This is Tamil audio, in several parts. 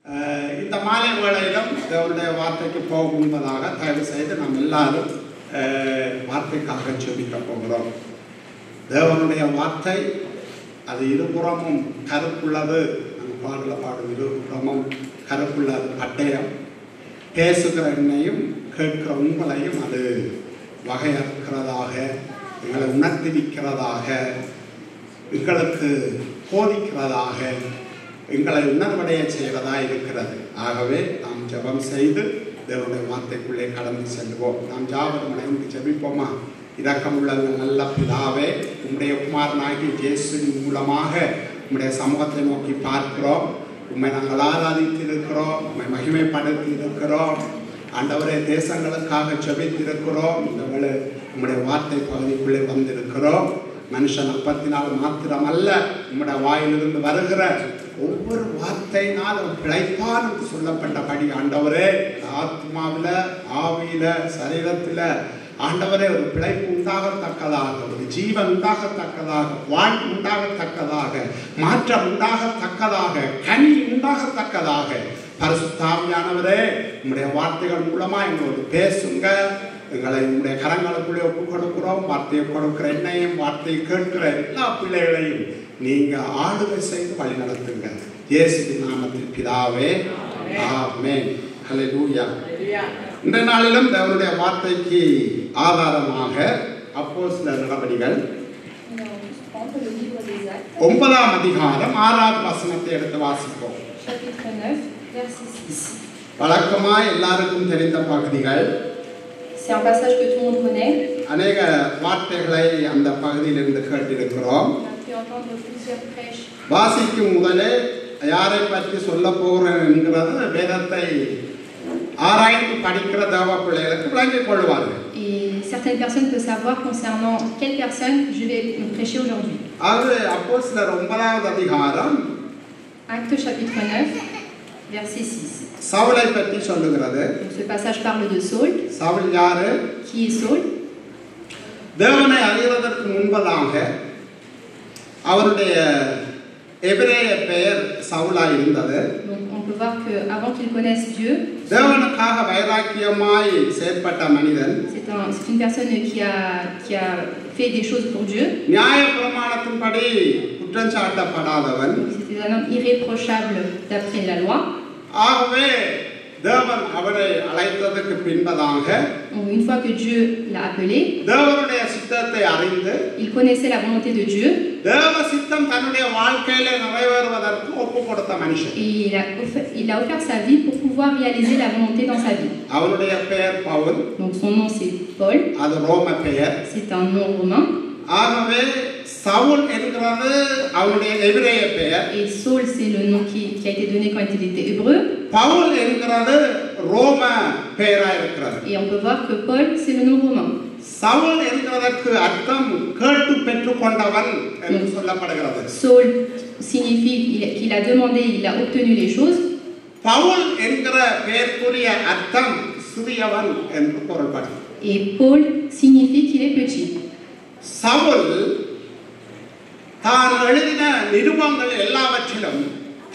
இந்த மாலை வேளையிலும் தேவனுடைய வார்த்தைக்கு போக முன்பதாக தயவு செய்து நாம் எல்லாரும் வார்த்தைக்காக ஜெபிக்க போகிறோம். தேவனுடைய வார்த்தை அது இருபுறமும் கருப்புள்ளது. நம்ம பாடும் இருபுறமும் கருப்புள்ள பட்டயம். பேசுகிற என்னையும் கேட்கிற உங்களையும் அது வகையறுக்கிறதாக, எங்களை உணர்த்திவிக்கிறதாக, எங்களுக்கு போதிக்கிறதாக, எங்களை உணர்வடைய செய்வதாக இருக்கிறது. ஆகவே நாம் ஜெபம் செய்து தேவனுடைய வார்த்தைக்குள்ளே கடந்து செல்வோம். நாம் ஜாபகம் ஜெபிப்போமா? இரக்கமுள்ள நல்ல பிதாவே, உம்முடைய குமாரனாகி இயேசுவின் மூலமாக உம்முடைய சமூகத்தை நோக்கி பார்க்கிறோம். உம்மை நாங்கள் ஆராதித்திருக்கிறோம், உம்மை மகிமைப்படுத்தி இருக்கிறோம். ஆண்டவரே, தேசங்களுக்காக ஜெபித்திருக்கிறோம். இந்த வேளை உம்முடைய வார்த்தை பகுதிக்குள்ளே வந்திருக்கிறோம். மனுஷன் அப்பத்தினால் மாத்திரமல்ல, உம்முடைய வாயிலிருந்து வருகிற ஒவ்வொரு வார்த்தையினாலும் பிழைப்பான் என்று சொல்லப்பட்டபடி ஆண்டவரே, ஆத்மாவில, ஆவியில, சரீரத்தில ஆண்டவரே ஒரு பிழைப்பு உண்டாகத்தக்கதாக, ஒரு ஜீவன் உண்டாகத்தக்கதாக, வாழ்வு உண்டாகத்தக்கதாக, மாற்றம் உண்டாகத்தக்கதாக, கனி உண்டாகத்தக்கதாக பரிசுத்த ஆவியானவரே, உம்முடைய வார்த்தைகள் மூலமா எங்களோடு பேசுங்க. எங்களை உங்களுடைய கரங்களுக்குள்ளே ஒப்புக் கொடுக்கிறோம். வார்த்தையை கொடுக்கிற என்னையும், வார்த்தையை கேட்கிற எல்லா பிள்ளைகளையும் நீங்க ஆளுகை செய்து வழி நடத்துங்க. இயேசுவின் நாமத்தில் பிதாவே, ஆமென். ஹல்லேலூயா. இந்த நாளிலும் தேவனுடைய வார்த்தைக்கு ஆதாரமாக அப்போஸ்தலர் நடபடிகள் 9ஆம் அதிகாரம் 6வது வசனத்தை எடுத்து வாசிப்போம். வழக்கமாய் எல்லாருக்கும் தெரிந்த பகுதிகள். C'est un passage que tout le monde connaît. அநேக வார்த்தைகளை அந்த பகுதியிலிருந்து கேட்டிருக்கிறோம். வாசிக்கும் முதலே யாரை பற்றி சொல்ல போகிறேன் என்கிறது வேதத்தை ஆராய்ந்து படிக்கிற தேவ பிள்ளைகளுக்கு விளங்கிக் கொள்வார்கள். Et certaines personnes peuvent savoir concernant quelle personne je vais me prêcher aujourd'hui. அது அப்போஸ்தலர் 9வது அதிகாரம் Actes chapitre 9 verset 6. சவுலை பற்றி சொல்லுகிறது. Ce passage parle de Saul. Saul யாரு? Qui est Saul? தேவனை அறிவதற்கு முன்பதாக அவருடைய எபிரேய பெயர் சவுலா இருந்தது. Donc on peut voir que avant qu'il connaisse Dieu, தேவனுக்காக வைராக்கியமாய் செயல்பட்ட மனிதன். c'est une personne qui a fait des choses pour Dieu. நியாயப்பிரமாணத்தின்படி குற்றம் சாட்டப்படாதவன். C'était un homme irréprochable d'après la loi. ஆகவே தேவன் அவரை அழைத்ததற்கு பின்பதாக Une fois que Dieu l'a appelé, தேவனுடைய சித்தத்தை அறிந்து il connaissait la volonté de Dieu. தேவ சித்தம் தன்னுடைய வாழ்க்கையில நிறைவேறுவதற்கு ஒப்பு கொடுத்த மனுஷன். Et il a offert sa vie pour pouvoir réaliser la volonté dans sa vie. அவனுடைய பெயர் Pavul. Donc son nom c'est Paul. அது ரோம பெயர். C'est un nom romain. ஆகவே சவுல் என்கிறது அவனுடைய எபிரேய பெயர். Et Saul c'est le nom qui a été donné quand il était hébreu. Pavul என்கிறது ரோம பெயரா இருக்கிறது. Et on peut voir que Paul c'est le nom romain. Saul என்கிறதற்கு அர்த்தம் கேட்டு பெற்றுக்கொண்டவன் என்று சொல்லப்படுகிறது. Saul signifie qu'il a demandé, il a obtenu les choses. Pavul என்கிற பெயருக்குரிய அர்த்தம் சிறியவன் என்று பொருள்படும். Et Paul signifie qu'il est petit. Saul தான் எழுதின நிருபங்கள் எல்லாவற்றிலும்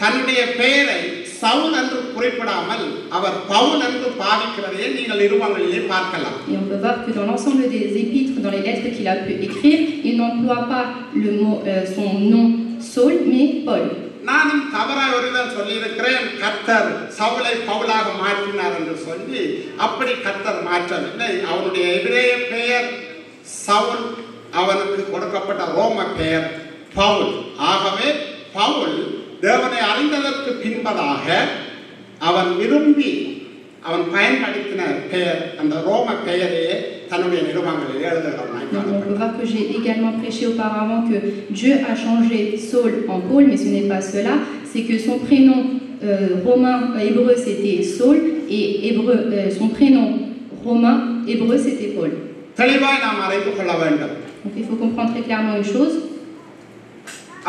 தன்னுடைய பெயரை சவுல் என்று குறிப்பிடாமல் அவர் பவுல் என்று பாவிக்கிறதையே நீங்கள் நிருபங்களிலே பார்க்கலாம். Et on peut voir que dans l'ensemble des épîtres, dans les lettres qu'il a pu écrire, il n'emploie pas le mot, son nom Saul, mais Paul. நானும் தவறாக ஒருவர் சொல்லியிருக்கிறேன், கர்த்தர் சவுலை பவுலாக மாற்றினார் என்று சொல்லி. அப்படி கர்த்தர் மாற்றவில்லை. அவனுடைய எபிரேய பெயர் சவுல், அவனுக்கு கொடுக்கப்பட்ட ரோம பெயர் பவுல். ஆகவே பவுல் தேவனை அறிந்ததற்கு பின்பதாக அவன் விரும்பி அவன் பயன்படுத்தின பெயர் அந்த ரோம பெயரையே தன்னுடைய நிருபங்களில் எழுதுகிறான். On peut voir que j'ai également prêché auparavant que Dieu a changé Saul en Paul, mais ce n'est pas cela. C'est que son prénom romain hébreu c'était Saul et son prénom romain hébreu c'était Paul. தெளிவாய் நாம் அறிந்து கொள்ள வேண்டும். Donc il faut comprendre très clairement une chose.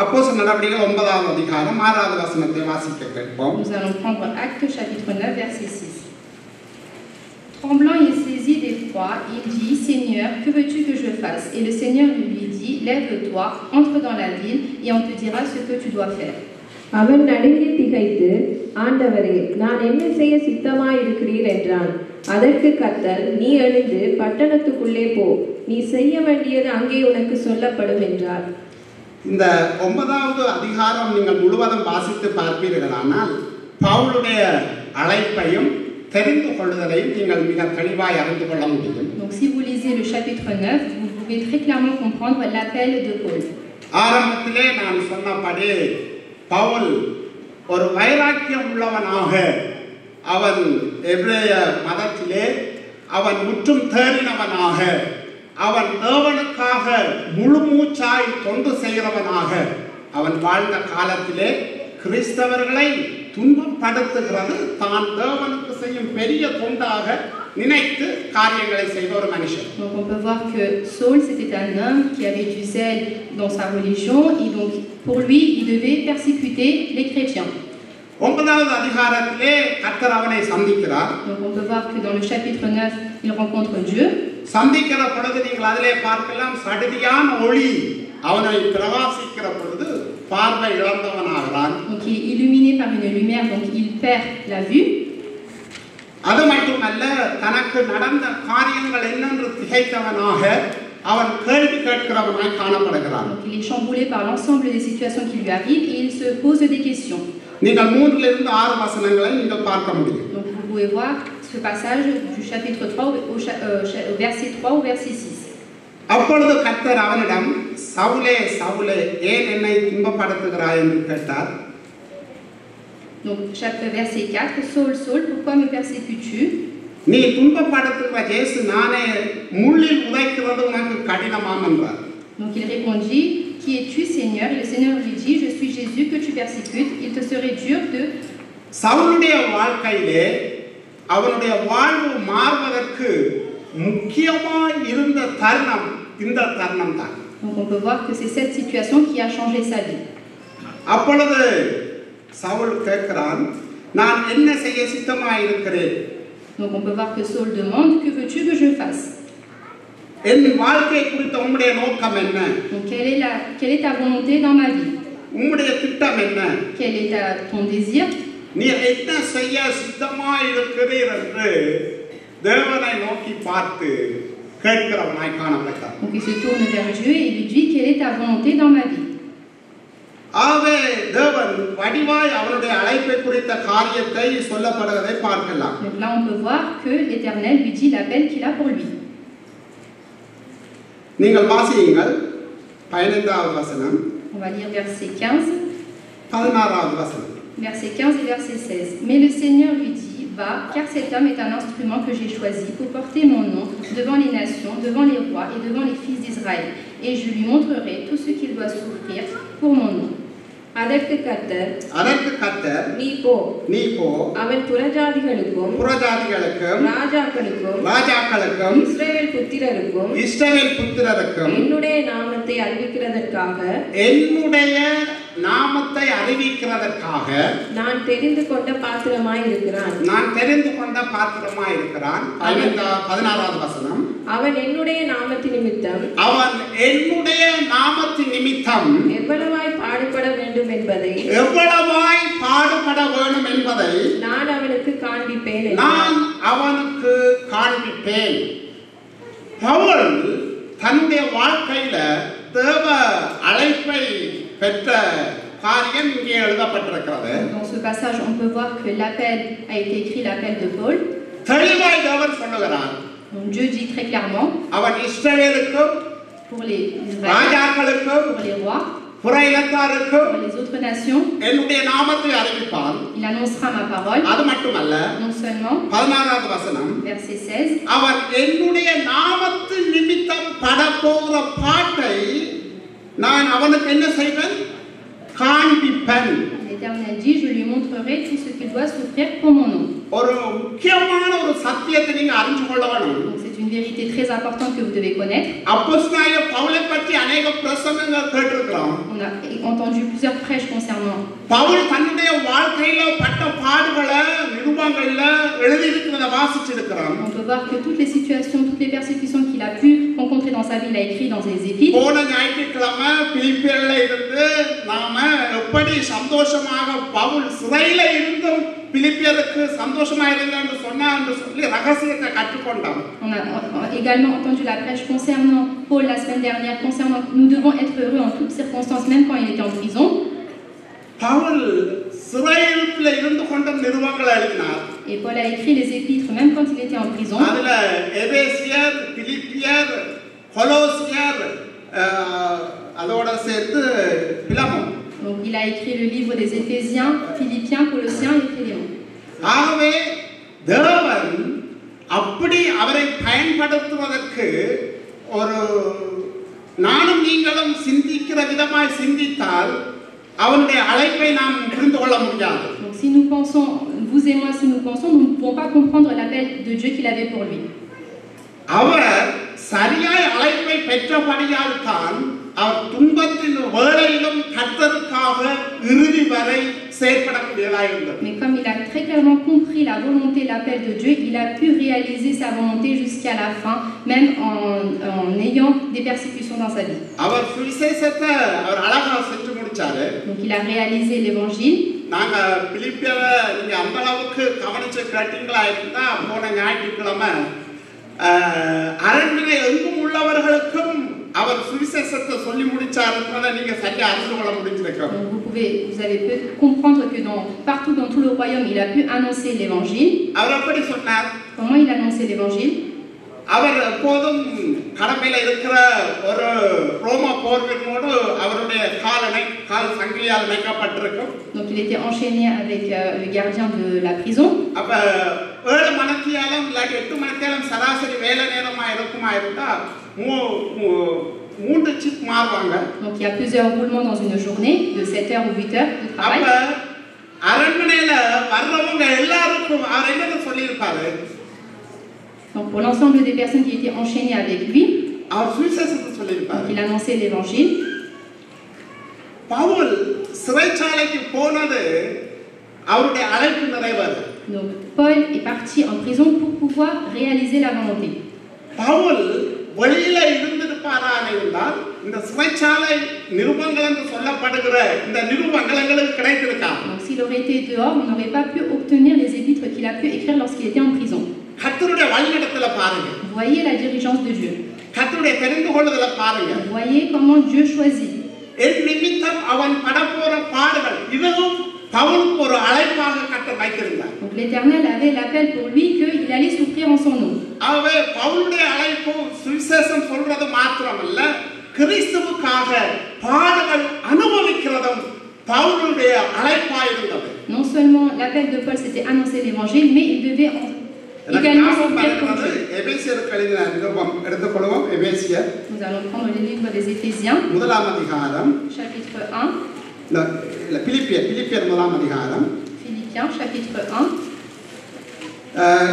அப்போஸ்தலர் நடபடிகள் 9ஆம் அதிகாரம் 6வது வசனத்தை வாசிக்க கேட்போம். Nous allons prendre Actes chapitre 9 verset 6. Tremblant et saisi d'effroi, il dit: Seigneur, que veux-tu que je fasse? Et le Seigneur lui dit: Lève-toi, entre dans la ville, et on te dira ce que tu dois faire. அவன் நடுங்கி திகைத்து, ஆண்டவரே, நான் என்ன செய்ய சித்தமாயிருக்கிறீர் என்றான். அதற்கு கர்த்தர், நீ எழுந்து பட்டணத்துக்குள்ளே போ, நீ செய்ய வேண்டியது அங்கே உனக்கு சொல்லப்படும் என்றார். இந்த 9வது அதிகாரம் நீங்கள் முழுவதும் வாசித்து பார்ப்பீர்களானால் பவுலுடைய அழைப்பையும் தெரிந்து கொள்ளுதலையும் நீங்கள் மிக தெளிவாய் அறிந்து கொள்ள முடியும். Donc si vous lisez le chapitre 9, vous pouvez très clairement comprendre l'appel de Paul. ஆரம்பத்திலே நான் சொன்னபடி பவுல் ஒரு வைராக்கியம் உள்ளவனாக அவன் எபிரேய மதத்திலே அவன் முற்றும் தேறினவனாக அவன் தேவனுக்காக முழு மூச்சாய் தொண்டு செய்கிறவனாக அவன் வாழ்ந்த காலத்திலே கிறிஸ்தவர்களை துன்பப்படுத்துகிறது தான் தேவனுக்கு செய்யும் பெரிய தொண்டாக நினைத்து காரியங்களை செய்த ஒரு மனுஷன். Donc on peut voir que Saul c'était un homme qui avait du zèle dans sa religion et donc pour lui il devait persécuter les chrétiens. 9வது அதிகாரத்திலே கர்த்தர் அவனை சந்திக்கிறார். Donc on peut voir que dans le chapitre 9 il rencontre Dieu. சந்திக்கிற பொழுது நீங்கள் அதிலே பார்க்கலாம் சடுதியான ஒளி அவனை பிரகாசிக்கிற பொழுது பார்வை இழந்தவனாகிறான். Donc il est illuminé par une lumière, donc il perd la vue. அது மட்டுமல்ல தனக்கு நடந்த காரியங்கள் என்னென்று திகைத்தவனாக அவன் கேள்வி கேட்கிறவனாய் காணப்படுகிறான். Donc il est chamboulé par l'ensemble des situations qui lui arrivent et il se pose des questions. நீங்கள் 3 to 6 வசனங்களை நீங்கள் பார்க்க முடியும். Donc vous pouvez voir ce passage du chapitre 3 au verset 3 au verset 6. அப்பொழுது கர்த்தர் அவனிடம், சவுலே சவுலே, ஏன் என்னை துன்பப்படுத்துகிறாய் என்று கேட்டார். Donc verset 4, Saul Saul, pourquoi me persecutes-tu? நீ துன்பப்படுத்துகிற இயேசு நானே, முள்ளில் உதைக்கிறது உனக்கு கடினமாம் என்றார். Donc il répondit, qui es-tu Seigneur? Et le Seigneur lui dit, je suis Jésus que tu persécutes. Il te serait dur de... சவுலுடைய வாழ்க்கையிலே அவனுடைய வாழ்வு மாறுவதற்கு முக்கியமாய் இருந்த தருணம் இந்த தருணம் தான். Donc on peut voir que c'est cette situation qui a changé sa vie. அப்பொழுது சவுல் கேட்கிறான், நான் என்ன செய்ய சித்தமாய் இருக்கிறேன். Donc on peut voir que Saul demande, que veux-tu que je fasse? என் வாழ்க்கை குறித்த உம்முடைய நோக்கம் என்ன? Donc quelle est ta volonté dans ma vie? உம்முடைய திட்டம் என்ன? Quel est ton désir? நீ என்ன செய்ய சித்தமாய் இருக்கிறீர் என்று தேவனை நோக்கி பார்த்து கேட்கிறவனாய் காணப்பட்டார். Donc il se tourne vers Dieu et lui dit, quelle est ta volonté dans ma vie? ஆவே தேவன் வடிவாய் அவருடைய அழைப்பை குறித்த காரியத்தை சொல்லப்படுவதை பார்க்கலாம். Donc là on peut voir que l'Éternel lui dit l'appel qu'il a pour lui. நீங்கள் வாசியுங்கள் 15வது வசனம். On va lire verset 15. 16வது வசனம். Verset 15 et verset 16. Mais le Seigneur lui dit, va, car cet homme est un instrument que j'ai choisi pour porter mon nom devant les nations, devant les rois et devant les fils d'Israël. Et je lui montrerai tout ce qu'il doit souffrir pour mon nom. அதற்கு கர்த்தர், நீ போ, அவன் புறஜாதிகளுக்கும் ராஜாக்களுக்கும் இஸ்ரவேல் புத்திரருக்கும் என்னுடைய நாமத்தை அறிவிக்கிறதற்காக நான் தெரிந்து கொண்ட பாத்திரமாய் இருக்கிறான். 16வது வசனம். அவன் என்னுடைய நாமத்தின் நிமித்தம் எவ்வளவாய் பாடுபட வேண்டும் என்பதை நான் அவனுக்கு காண்பிப்பேன். பவுல் தன்னுடைய வாழ்க்கையில தேவ அழைப்பை பெற்ற காரியம் இங்கே எழுதப்பட்டிருக்கிறது. Dans ce passage, on peut voir que l'appel a été écrit, l'appel de Paul. தெளிவாய் தேவன் சொல்லுகிறார். Donc Dieu dit très clairement, அவன் இஸ்ரவேலுக்கும், pour les ராஜாக்களுக்கும், pour les rois, புற இனத்தாருக்கும், pour les autres nations, என்னுடைய நாமத்தை அறிவிப்பான். il annoncera ma parole. அது மட்டுமல்ல, non seulement, 16வது வசனம், verset 16, அவன் என்னுடைய நாமத்தின் நிமித்தம் படப்போகிற பாட்டை நான் அவனுக்கு என்ன செய்வேன்? காண்பிப்பேன். L'Éternel dit, je lui montrerai tout ce qu'il doit souffrir pour mon nom. ஒரு முக்கியமான ஒரு சத்தியத்தை நீங்க அறிந்து கொள்ள வேண்டும். Donc c'est une vérité très importante que vous devez connaître. அப்போஸ்தலனாகிய பவுலை பற்றி अनेक பிரசங்கங்கள் கேட்டிருக்கிறோம். On a entendu plusieurs prêches concernant Pavul தன்னுடைய வாழ்க்கையில பட்ட பாடுகளை நிருபங்கள்ல எழுதி இருக்கிறத வாசிச்சிருக்கிறோம். On peut voir que toutes les situations, toutes les persécutions qu'il a pu rencontrer dans sa vie, il il a écrit dans ses épîtres. போன ஞாயிற்றுக்கிழமை பிலிப்பியர்ல இருந்து நாம எப்படி சந்தோஷமாக பவுல் சிறையில இருந்தும் பிலிப்பியருக்கு சந்தோஷமா இருந்தான்னு சொன்னான்னு சொல்லி ரகசியத்தை கற்றுக்கொண்டோம். On a également entendu la prêche concernant Paul la semaine dernière, concernant nous devons être heureux en toutes circonstances, même quand il était en prison. Pavul சிறையிருப்பில் இருந்து கொண்ட நிருபங்களை எழுதினார். Et Paul a écrit les épîtres même quand il était en prison. அதுல எபேசியர், பிலிப்பியர், கொலோசியர் அதோட சேர்த்து Philemon. Donc il a écrit le livre des Éphésiens, Philippiens, Colossiens et Philémon. ஆகவே தேவன் அப்படி அவரை பயன்படுத்துவதற்கு ஒரு நானும் நீங்களும் சிந்திக்கிற விதமாய் சிந்தித்தால் அவனுடைய அழைப்பை நாம் புரிந்து கொள்ள முடியாது. Donc si nous pensons, vous et moi, si nous pensons, nous ne pouvons pas comprendre l'appel de Dieu qu'il avait pour lui. அவர் சரியாய் அழைப்பை பெற்றபடியால் தான் அவர் துன்பத்தின் வேளையிலும் கர்த்தருக்காக இறுதி வரை செயல்படக்கூடியதாக இருந்தது. Mais comme il a très clairement compris la volonté, l'appel de Dieu, il a pu réaliser sa volonté jusqu'à la fin, même en ayant des persécutions dans sa vie. அவர் சுவிசேஷத்தை அவர் அழகா செஞ்சு முடிச்சாரு. Donc il a réalisé l'évangile. நாங்க பிலிப்பியரை நீங்க அந்த அளவுக்கு கவனிச்சு கேட்டீங்களா இருந்தா போன ஞாயிற்றுக்கிழமை அரண்மனை எங்கும் உள்ளவர்களுக்கும் அவர் சுவிசேஷத்தை சொல்லி முடிச்சாருன்றதை நீங்க சரியா அறிந்து கொள்ள முடிஞ்சிருக்கோம். Vous avez pu comprendre que partout dans tout le royaume, il a pu annoncer l'évangile. அவர் எப்படி சொன்னார்? Comment il annonçait l'évangile? அவர் எப்போதும் கடமையில இருக்கிற ஒரு ரோம போர்வீரனோடு அவருடைய கால் சங்கிலியால் இணைக்கப்பட்டிருக்கும். Donc il était enchaîné avec le gardien de la prison. அப்ப 7 மணித்தியாலும் இல்லாட்டி 8 மணித்தியாலும் சராசரி வேலை நேரமா இருக்குமா இருந்தா 3 ஷிஃப்ட் மாறுவாங்க. Donc il y a plusieurs roulements dans une journée de 7 heures ou 8 heures de travail. அப்ப அரண்மனையில வர்றவங்க எல்லாருக்கும் அவர் என்ன சொல்லியிருப்பாரு? Donc pour l'ensemble des personnes qui étaient enchaînées avec lui, அவர் சுவிசேஷத்தை சொல்லியிருப்பாரு. donc il annonçait l'évangile. Pavul சிறைச்சாலைக்கு போனது அவருடைய அழைப்பு நிறைவேற. Donc Paul est parti en prison pour pouvoir réaliser la volonté. Pavul வெளியில இருந்திருப்பாரான இருந்தால் இந்த சிறைச்சாலை நிருபங்கள் என்று சொல்லப்படுகிற இந்த நிருபங்கள் எங்களுக்கு கிடைத்திருக்காது. Donc s'il aurait été dehors, on n'aurait pas pu obtenir les épîtres qu'il a pu écrire lorsqu'il était en prison. கர்த்தருடைய வழிநடத்தல பாருங்க. Voyez la dirigeance de Dieu. கர்த்தருடைய தெரிந்து கொள்ளுதல பாருங்க. Voyez comment Dieu choisit. என் நிமித்தம் அவன் படப்போற பாடுகள் இதுவும் பவுலுக்கு ஒரு அழைப்பாக கர்த்தர் வைத்திருந்தார். Donc l'Éternel avait l'appel pour lui qu'il allait souffrir en son nom. ஆகவே பவுலுடைய அழைப்பு சுவிசேஷம் சொல்றது மாத்திரமல்ல, கிறிஸ்துவுக்காக பாடுகள் அனுபவிக்கிறதும் பவுலுடைய அழைப்பாக இருந்தது. Non seulement l'appel de Paul c'était annoncer l'évangile, mais il devait également souffrir pour Dieu. எபேசியருக்கு எழுதின நிருபம் எடுத்துக்கொள்வோம். எபேசியர். Nous allons prendre le livre des Éphésiens, முதலாம் அதிகாரம். chapitre 1. இல்ல பிலிப்பியர் முதலாம் அதிகாரம். Philippiens, chapitre 1.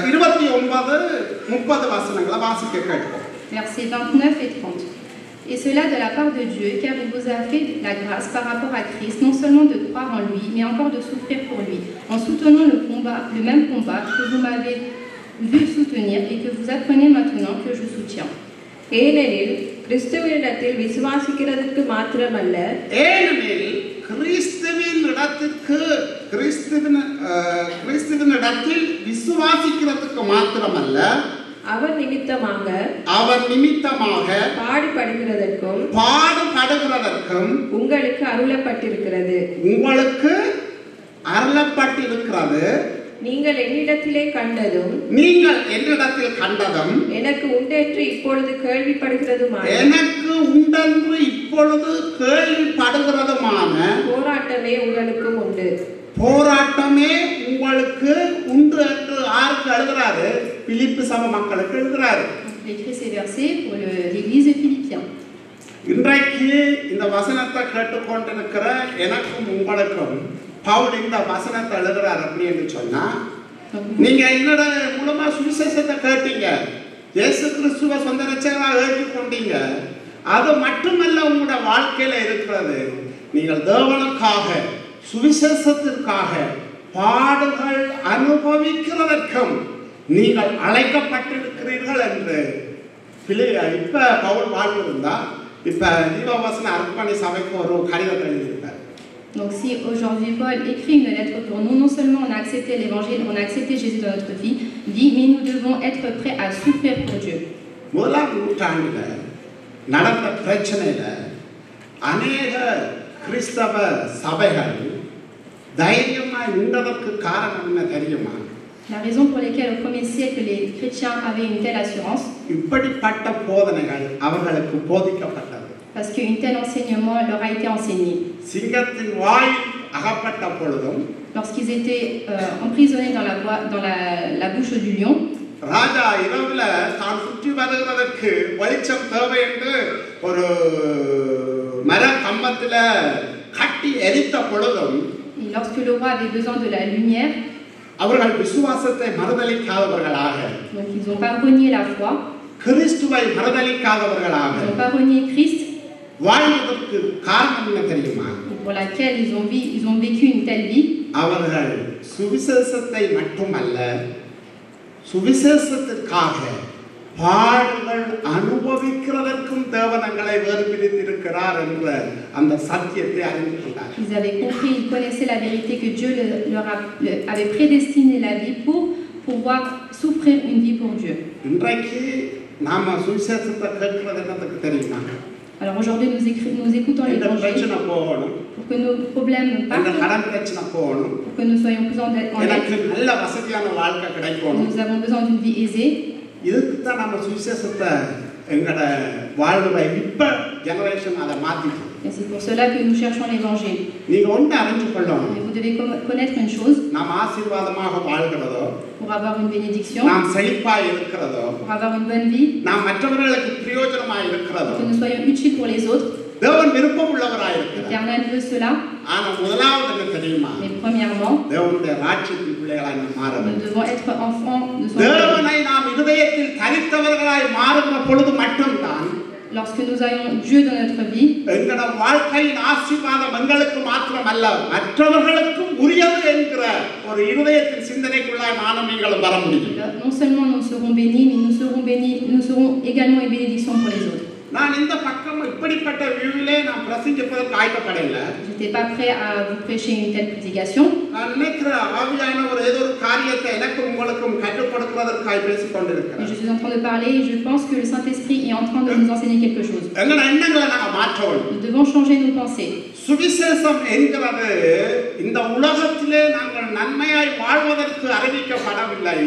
29-30 வசனங்களை வாசிக்க கேட்போம். Versets 29 et 30. Et cela de la part de Dieu, car il vous a fait la grâce par rapport à Christ, non seulement de croire en lui, mais encore de souffrir pour lui, en soutenant le même combat que vous m'avez vu soutenir et que vous apprenez maintenant que je soutiens. ஏனெனில் கிறிஸ்துவினிடத்தில் விசுவாசிக்கிறதற்கு மாத்திரமல்ல, ஏனெனில் கிறிஸ்துவினிடத்தில் விசுவாசிக்கிறதுக்கு மாத்திரமல்ல, அவர் நிமித்தமாக பாடுபடுகிறதற்கும் உங்களுக்கு அருளப்பட்டிருக்கிறது. நீங்கள் என்னிடத்தில் கண்டதும் எனக்கு உண்டென்று இப்பொழுது கேள்விப்படுகிறதுமான போராட்டமே உங்களுக்கு உண்டு. போராட்டமே உங்களுக்கு உண்டு என்று யாருக்கு எழுதுறாரு? பிலிப்பு சபை மக்களுக்கு எழுதுறாரு. Il écrit ces versets pour l'église de Philippiens. இன்றைக்கு இந்த வசனத்தை கேட்டுக்கொண்டிருக்கிற எனக்கும் உங்களுக்கும் பவுல் இந்த வசனத்தை எழுதுறாரு அப்படின்னு சொன்னா, நீங்க என்னோட மூலமா சுவிசேஷத்தை கேட்டீங்க, இயேசு கிறிஸ்துவ சொந்த ரட்சகராக ஏற்றுக்கொண்டீங்க, அது மட்டுமல்ல உங்களோட வாழ்க்கையில இருக்கிறது. நீங்கள் தேவனுக்காக சுவிசேஷத்திற்காக பாடுகள் அனுபவிக்கிறதற்கும் நீங்கள் அழைக்கப்பட்டிருக்கிறீர்கள் என்று இப்ப பவுல் வாழ்வு இருந்தா இப்ப ஜீவவசன அர்ப்பணி சபைக்கு ஒரு கடிதத்தை எழுதியிருக்காரு. Donc si aujourd'hui Paul écrit une lettre pour nous, non seulement on a accepté l'évangile, on a accepté Jésus dans notre vie, mais nous devons être prêts à souffrir pour Dieu. முதலாம் நூற்றாண்டுல நடந்த பிரச்சனையில அநேக கிறிஸ்தவ சபைகள் தைரியமா நின்றதற்கு காரணம் என்ன தெரியுமா? La raison pour laquelle au 1er siècle les chrétiens avaient une telle assurance, இப்படிப்பட்ட போதனைகள் அவர்களுக்கு போதிக்கப்பட்டது. parce qu'une telle enseignement leur a été enseigné. சிங்கத்தின் வாயில் அகப்பட்ட பொழுதும் Lorsqu'ils étaient emprisonnés dans la bouche du lion, ராஜா இரவுல தான் சுற்றி வருவதற்கு வெளிச்சம் தேவை என்று ஒரு மர கம்பத்தில கட்டி எரித்த பொழுதும், et lorsque le roi avait besoin de la lumière, அவர்கள் விசுவாசத்தை மறுதலிக்காதவர்களாக, donc ils n'ont pas renié la foi, கிறிஸ்துவை மறுதலிக்காதவர்களாக ils n'ont pas renié Christ, வாழ்வதற்கு காரணம் என்ன தெரியுமா? pour laquelle ils ont vécu une telle vie. அவர்கள் சுவிசேஷத்தை மட்டுமல்ல, சுவிசேஷத்திற்காக பாடுகள் அனுபவிக்கிறதற்கும் தேவனங்களை வேறுபிரித்திருக்கிறார் என்ற அந்த சத்தியத்தை அறிந்து கொண்டார். Ils avaient compris, ils connaissaient la vérité que Dieu leur avait prédestiné la vie pour pouvoir souffrir une vie pour Dieu. இன்றைக்கு நாம சுவிசேஷத்தை கேட்கிறது என்னதுக்கு தெரியுமா? Alors aujourd'hui nous écoutons l'évangile பிரச்சனை போகணும், pour que nos problèmes partent, கடன் பிரச்சனை போகணும், pour que nous soyons plus en dette, எனக்கு நல்ல வசதியான வாழ்க்கை கிடைக்கணும். nous avons besoin d'une vie aisée. இதுக்கு தான் நம்ம சுவிசேஷத்தை எங்களோட வாழ்வை இப்ப ஜெனரேஷன் அதை மாத்திட்டு. Et c'est pour cela que nous cherchons l'évangile. நீங்க ஒன்று அறிஞ்சு கொள்ளணும், Mais vous devez connaître une chose, நாம் ஆசீர்வாதமாக வாழ்கிறதோ, pour avoir une bénédiction, நாம் செழிப்பாய் இருக்கிறதோ, pour avoir une bonne vie, நாம் மற்றவர்களுக்கு பிரயோஜனமாய் இருக்கிறதோ, que nous soyons utiles pour les autres. தேவன் விருப்பம் உள்ளவராய் இருக்கிறார். L'Éternel veut cela. ஆனா முதலாவது என்ன தெரியுமா? Mais premièrement, தேவனுடைய ராஜ்யத்தின் பிள்ளைகளாய் நாம் மாற nous வேண்டும். devons être enfants de son தேவனை நாம் இதயத்தில் தரித்தவர்களாய் மாறுகிற பொழுது மட்டும்தான் lorsque nous ayons Dieu dans notre vie, எங்களோட வாழ்க்கையின் ஆசீர்வாதம் எங்களுக்கு மாத்திரமல்ல, மற்றவர்களுக்கும் உரியது என்கிற ஒரு இதயத்தின் சிந்தனைக்குள்ளாய் நானும் நீங்களும் வர முடியும். non seulement nous serons bénis, mais nous serons également une bénédiction pour les autres. நான் இந்த பக்கம் இப்படிப்பட்ட வியூவிலே நான் பிரசங்கிப்பதற்கு ஆயத்தப்படல. Je n'étais pas prêt à vous prêcher une telle prédication. நான் நினைக்கிற ஆவியானவர் ஏதோ ஒரு காரியத்தை எனக்கும் உங்களுக்கும் கற்றுக் கொடுக்கிறதற்காக பேசிக் கொண்டிருக்கிறார். Je suis en train de parler et je pense que le Saint-Esprit est en train de nous enseigner quelque chose. எங்களோட எண்ணங்களை நாங்கள் மாற்றணும். Nous devons changer nos pensées. சுவிசேஷம் என்கிறது இந்த உலகத்திலே நாங்கள் நன்மையாய் வாழ்வதற்கு அறிவிக்கப்படவில்லை.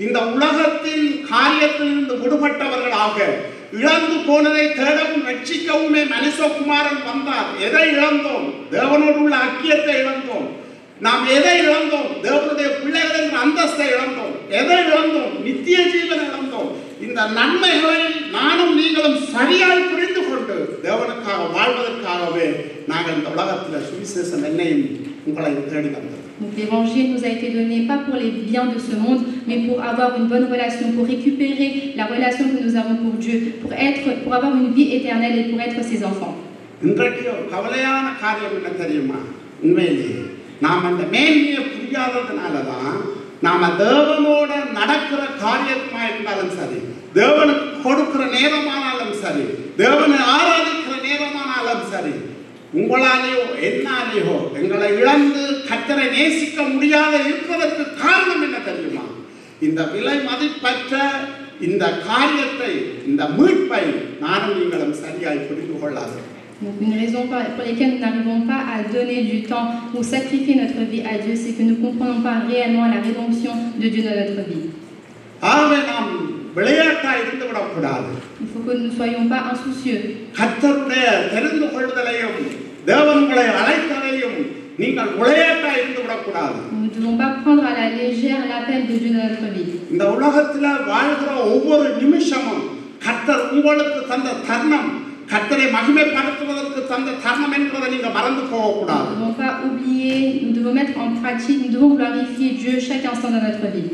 இந்த உலகத்தின் காரியத்திலிருந்து விடுபட்டவர்களாக இழந்து போனதை தேடவும் ரட்சிக்கவுமே மனுஷகுமாரன் வந்தார். எதை இழந்தோம்? தேவனோடு உள்ள ஐக்கியத்தை இழந்தோம். நாம் எதை இழந்தோம்? தேவனுடைய பிள்ளைகள் என்ற அந்தஸ்தை இழந்தோம். எதை இழந்தோம்? நித்திய ஜீவனை இழந்தோம். இந்த நன்மைகளை நானும் நீங்களும் சரியாய் புரிந்து கொண்டு தேவனுக்காக வாழ்வதற்காகவே நாங்கள் இந்த உலகத்தில் சுவிசேஷம் என்னையும் உங்களை தேடி வந்தோம். Donc l'évangile nous a été donné pas pour les biens de ce monde, mais pour avoir une bonne relation, pour récupérer la relation que nous avons pour Dieu, pour avoir une vie éternelle et pour être ses enfants. இன்றைக்கு கவலையான காரியம் என்ன தெரியுமா? உண்மையிலேயே நாம் அந்த மேன்மையை புரியாததுனால தான் நாம தேவனோட நடக்கிற காரியமா இருந்தாலும் சரி, தேவனுக்கு கொடுக்கிற நேரமானாலும் சரி, தேவனை ஆராதிக்கிற நேரமானாலும் சரி, உங்களாலேயோ என்னாலேயோ எங்களை இழந்து கர்த்தரை நேசிக்க முடியாத இருக்கிறதற்கு காரணம் என்ன தெரியுமா? இந்த விலை மதிப்பற்ற இந்த காரியத்தை, இந்த மீட்பை நானும் நீங்களும் சரியாய் புரிந்து கொள்ளாது. Donc une raison pour laquelle nous n'arrivons pas à donner du temps ou sacrifier notre vie à Dieu, c'est que nous ne comprenons pas réellement la rédemption de Dieu dans notre vie. ஆகவே நாம் விளையாட்டாய் இருந்து விடக்கூடாது. Il faut que nous ne soyons pas insoucieux. கர்த்தருடைய தெரிந்து கொள்ளுதலையும் தேவன்களை அழைத்ததையும் நீங்கள் விளையாட்டாய் இருந்து விடக்கூடாது. Nous ne devons pas prendre à la légère l'appel de Dieu dans notre vie. இந்த உலகத்தில் வாழ்கிற ஒவ்வொரு நிமிஷமும் கர்த்தர் உங்களுக்கு தந்த தருணம், கர்த்தரை மகிமைப்படுத்துவதற்கு தந்த தருணம் என்பதை நீங்கள் மறந்து போகக்கூடாது. Nous ne devons pas oublier, nous devons mettre en pratique, nous devons glorifier Dieu chaque instant de notre vie.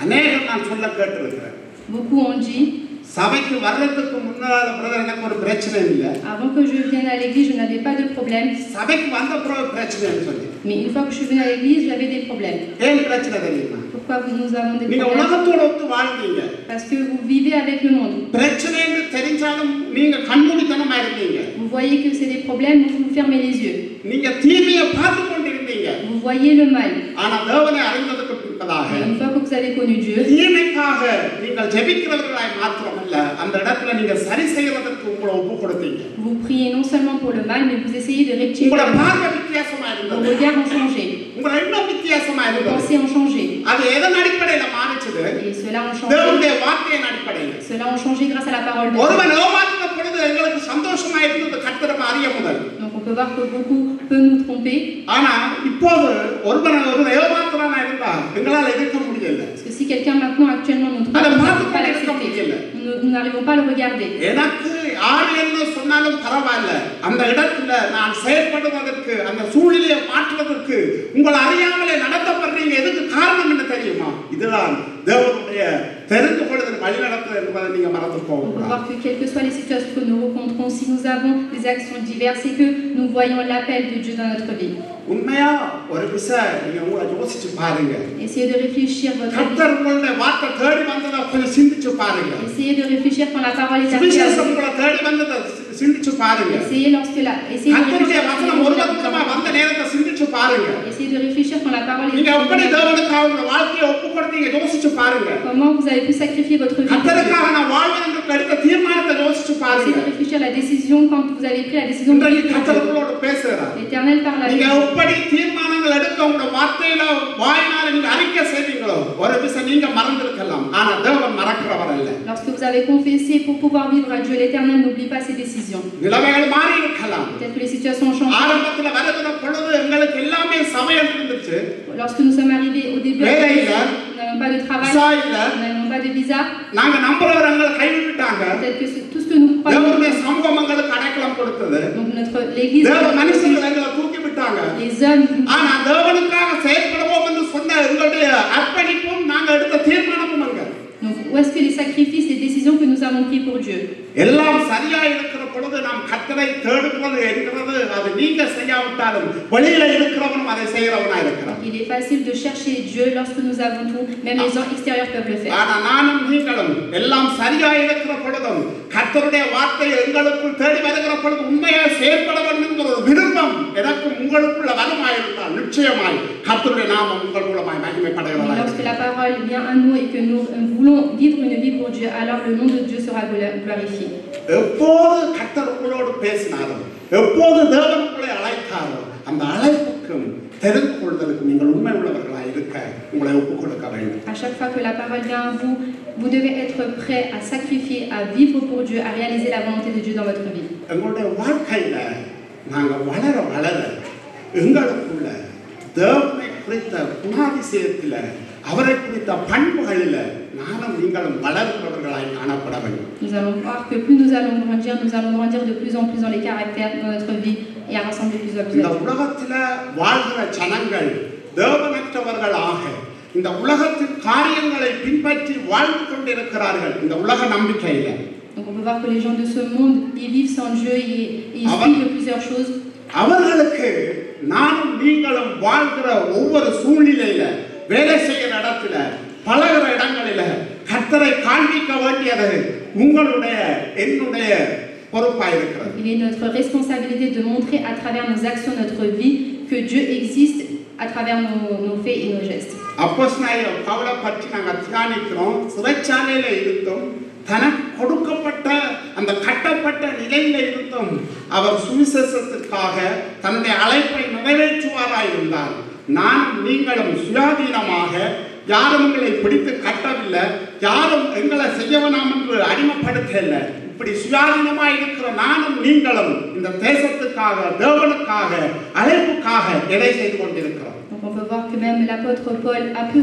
அநேகம் நான் சொல்ல கேட்டிருக்கிறேன். Beaucoup ont dit, சபைக்கு வர்றதுக்கு முன்னால பிரதர் எனக்கு ஒரு பிரச்சனை இல்லை, avant que je vienne à l'église, je n'avais pas de problème. சபைக்கு வந்த பிறகு பிரச்சனைன்னு சொல்லி Mais une fois que je suis venue à l'église, j'avais des problèmes. ஏன் பிரச்சனை தெரியுமா? Pourquoi nous avons des நீங்க problèmes? உலகத்தோட ஒத்து வாழ்ந்தீங்க. Parce que vous vivez avec le monde. பிரச்சனைன்னு தெரிஞ்சாலும் நீங்க கண்மூடித்தனமா இருந்தீங்க. Vous voyez que c'est des problèmes, vous fermez les yeux. நீங்க தீமையை பார்த்து கொண்டிருந்தீங்க. Vous voyez le mal. ஆனா தேவனை அறிந்ததுக்கு பின்பதாக Et une fois que vous avez connu Dieu, தீமைக்காக நீங்கள் ஜெபிக்கிறவர்களாய் மாத்திரமல்ல அந்த இடத்துல நீங்க சரி செய்யறதுக்கு உங்களை ஒப்பு கொடுத்தீங்க. vous priez non seulement pour le mal, mais vous essayez de rectifier. உங்களோட பார்வை வித்தியாசமா Vos இருந்தது. regards ont changé. உங்களோட எண்ணம் வித்தியாசமா Vos இருந்தது. pensées ont changé. அது எதன் அடிப்படையில மாறிச்சது? Et cela ont changé. தேவனுடைய வார்த்தையின் அடிப்படையில. Cela ont changé grâce à la parole de Dieu. ஒருவன் ஏமாற்றின பொழுது எங்களுக்கு சந்தோஷமா இருந்தது கர்த்தரை அறிய முதல். Donc on peut voir que beaucoup peuvent nous tromper. ஆனா இப்போது ஒருவன் ஏமாத்துறானா இருந்தா எங்களால எதிர்க்க முடியல. Parce que si quelqu'un maintenant actuellement nous trompe, nous n'arrivons pas à l'accepter. Nous n'arrivons pas à le regarder. எனக்கு யார் என்ன சொன்னாலும் பரவாயில்ல அந்த இடத்துல நான் செயல்படுவதற்கு அந்த சூழ்நிலையை மாற்றுவதற்கு உங்களை அறியாமலே நடத்தப்படுறீங்க எதுக்கு காரணம் என்ன தெரியுமா? இதுதான் தேவனுடைய தெரிந்து கொள்ளுதல் வழி நடத்துதல் என்பதை நீங்க மறந்து On peut போகக்கூடாது. voir que quelles que soient les situations que nous rencontrons, si nous avons des actions diverses et que nous voyons l'appel de Dieu dans notre vie. உண்மையா ஒரு விஷயம் நீங்க உங்களை யோசிச்சு பாருங்க. Essayez de réfléchir votre vie. கர்த்தர் உங்களுடைய வார்த்தை தேடி வந்ததை கொஞ்சம் சிந்திச்சு பாருங்க. Essayez de réfléchir quand la parole est arrivée. சுவிசேஷம் உங்களை தேடி வந்ததை சிந்திச்சு பாருங்க. Essayez lorsque la essayez de கர்த்தருடைய réfléchir. வசனம் ஒருவருமா வந்த நேரத்தை சிந்திச்சு பாருங்க. Essayez de réfléchir quand la parole est நீங்க எப்படி arrivée. தேவனுக்காக உங்க வாழ்க்கையை ஒப்பு கொடுத்தீங்க யோசிச்சு பாருங்க. Comment vous avez pu sacrifier votre vie. கர்த்தருக்காக நான் வாழ்வேன் என்று எடுத்த தீர்மானத்தை யோசிச்சு Essayez பாருங்க. de réfléchir à la décision quand vous avez pris la décision de இன்றைக்கு vivre pour கர்த்தர் Dieu. உங்களோட பேசுகிறார். L'Éternel parle à நீங்க vous. எப்படி தீர்மானங்கள் எடுக்க உங்க வார்த்தையில வாயினால நீங்க அறிக்கை செய்வீங்களோ ஒரு விஷயம் நீங்க மறந்திருக்கலாம் ஆனா தேவன் மறக்கிறவர் அல்ல. Lorsque vous avez confessé pour pouvoir vivre à Dieu, l'Éternel n'oublie pas ses décisions. நிலைமைகள் மாறி இருக்கலாம். Peut-être que les situations ont changé. ஆரம்பத்துல வருகிற பொழுது எங்களுக்கு எல்லாமே சமயம் இருந்துச்சு. Lorsque nous sommes arrivés au début, வேலை இல்ல, nous n'avons pas de travail, visa இல்ல, nous n'avons pas de visa. நாங்க நம்புறவர் எங்களை கைவிட்டாங்க. Peut-être que tout ce que nous croyons, தேவனுடைய சமூகம் எங்களுக்கு அடைக்கலம் கொடுத்தது. donc l'église, தேவ மனுஷர்கள் எங்களை தூக்கி விட்டாங்க. les hommes, ஆனா தேவனுக்காக செயல்படுவோம் என்று சொன்ன எங்களுடைய அர்ப்பணிப்பும் நாங்க எடுத்த தீர்மானமும் அங்க. donc où est-ce que les sacrifices, les décisions que nous avons prises pour Dieu? எல்லாம் சரியா இருக்கிற பொழுது நாம் கர்த்தரை தேடுவது என்கிறது அது நீங்க செய்யாவிட்டாலும் வெளியில இருக்கிறவனும் அதை செய்யறவனா இருக்கிறான். Il est facile de chercher Dieu lorsque nous avons tout, même les gens extérieurs peuvent le faire. ஆனா நானும் நீங்களும் எல்லாம் சரியா இருக்கிற பொழுதும் கர்த்தருடைய வார்த்தை எங்களுக்குள் தேடி வருகிற பொழுது உண்மையா செயல்பட வேண்டும் என்கிற ஒரு விருப்பம் எனக்கும் உங்களுக்குள்ள வருமாயிருந்தால் நிச்சயமாய் கர்த்தருடைய நாமம் உங்கள் மூலமாய் Mais மகிமைப்படுகிறதா? lorsque la parole vient à nous et que nous voulons vivre une vie pour Dieu, alors le nom de Dieu sera glorifié. எப்போது கர்த்தர் உங்களோடு பேசினாரோ எப்போது தேவன் உங்களை அழைத்தாரோ அந்த அழைப்புக்கும் தெரிந்து கொள்வதற்கு நீங்கள் உண்மை உள்ளவர்களாய் இருக்க உங்களை ஒப்புக் கொடுக்க வேண்டும். À chaque fois que la parole vient à vous, vous devez être prêt à sacrifier, à vivre pour Dieu, à réaliser la volonté de Dieu dans votre vie. எங்களுடைய வாழ்க்கையில நாங்க வளர வளர எங்களுக்குள்ள தேவனை குறித்த குணாதிசயத்தில அவரை குறித்த பண்புகளில நானும் நீங்களும் வளர்கிறவர்களாய் காணப்பட வேண்டும். Nous allons voir que plus nous allons grandir de plus en plus dans les caractères de notre vie et à rassembler plus en plus. இந்த உலகத்துல வாழ்கிற ஜனங்கள் தேவனற்றவர்களாக இந்த உலகத்தின் காரியங்களை பின்பற்றி வாழ்ந்து கொண்டிருக்கிறார்கள். இந்த உலக நம்பிக்கையில Donc on peut voir que les gens de ce monde, ils vivent sans Dieu et ils suivent plusieurs choses. அவர்களுக்கு நானும் நீங்களும் வாழ்கிற ஒவ்வொரு சூழ்நிலையில வேலை செய்கிற இடத்துல பலகிற இடங்களில கர்த்தரை காண்பிக்க வேண்டியது உங்களுடைய என்னுடைய பொறுப்பாய் இருக்கிறது. Il est notre responsabilité de montrer à travers nos actions, notre vie, que Dieu existe à travers nos faits et nos gestes. அப்போஸ்தலனாகிய பவுலை பற்றி நாங்கள் தியானிக்கிறோம். சிறைச்சாலையில இருந்தும் தனக்கு கொடுக்கப்பட்ட அந்த கட்டப்பட்ட நிலையில இருந்தும் அவர் சுவிசேஷத்திற்காக தன்னுடைய அழைப்பை நிறைவேற்றுவாராய் இருந்தார். நானும் நீங்களும் சுயாதீனமாக யாரும் எங்களை பிடித்து கட்டவில்லை, யாரும் எங்களை செய்யவேணாம் என்று அடிமைப்படுத்தவில்லை. இப்படி சுயாதீனமாக இருக்கிற நானும் நீங்களும் இந்த தேசத்துக்காக தேவனுக்காக அழைப்புக்காக எதை செய்து கொண்டிருக்கிறோம். Donc on peut voir que même l'apôtre Paul a pu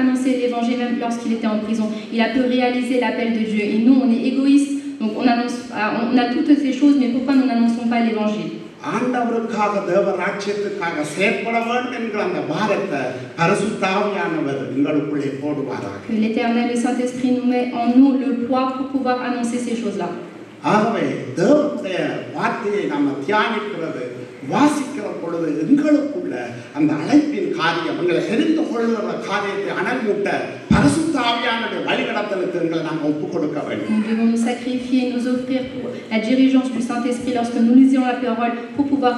annoncer l'évangile même lorsqu'il était en prison. Il a pu réaliser l'appel de Dieu. Et nous, on est égoïstes, donc on a toutes ces choses, mais pourquoi nous n'annonçons pas l'évangile? ஆண்டவருக்காக தேவ ராஜ்யத்துக்காக செயல்பட வேண்டும் என்கிற அந்த பாரத்தை பரிசுத்த ஆவியானவர் உங்களுக்குள்ளே போடுவாராக. Que l'Éternel, le Saint-Esprit nous met en nous le poids pour pouvoir annoncer ces choses-là. ஆகவே தேவனுடைய வார்த்தையை நாம் தியானிக்கிறது வாசிக்கிற பொழுது எங்களுக்குள்ள அந்த அழைப்பின் காரியம் எங்களை தெரிந்து கொள்கிற காரியத்தை அனல் மூட்ட பரிசுத்த ஆவியானுடைய வழிநடத்தலுக்கு எங்களை நாம் ஒப்புக் கொடுக்க வேண்டும். Nous devons nous sacrifier, nous offrir pour la dirigeance du Saint-Esprit lorsque nous lisons la parole pour pouvoir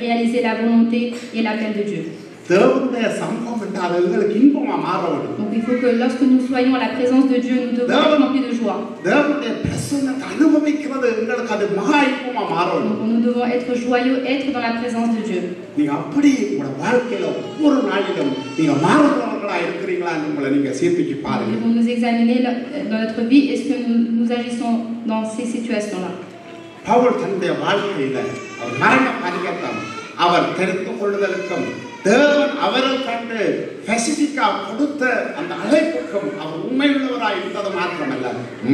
réaliser la volonté et l'appel de Dieu. தேவனுடைய சமூகம் என்றால் எங்களுக்கு இன்பமா மாற வேண்டும். Donc il faut que lorsque nous soyons à la présence de Dieu, nous devons être remplis de joie. தேவனுடைய பிரசன்னத்தை அனுபவிக்கிறது எங்களுக்கு அது மகா இன்பமா மாற வேண்டும். Donc nous devons être joyeux, être dans la présence de Dieu. நீங்க அப்படி உங்க வாழ்க்கையில ஒவ்வொரு நாளிலும் நீங்க மாறுகிறவர்களா இருக்கிறீங்களா என்று உங்களை நீங்க சீர்தூக்கி Nous பாருங்க. devons nous examiner dans notre vie, est-ce que nous agissons dans ces situations-là. Pavul தன்னுடைய வாழ்க்கையில அவர் மரண பரியந்தம் அவர் தெரிந்து கொள்ளுதலுக்கும் தேவன் அவரை கண்டு ஸ்பெசிபிக்கா கொடுத்த அந்த அழைப்புக்கும் அவர் உண்மையுள்ளவராய் இருந்தது மாத்திரமல்ல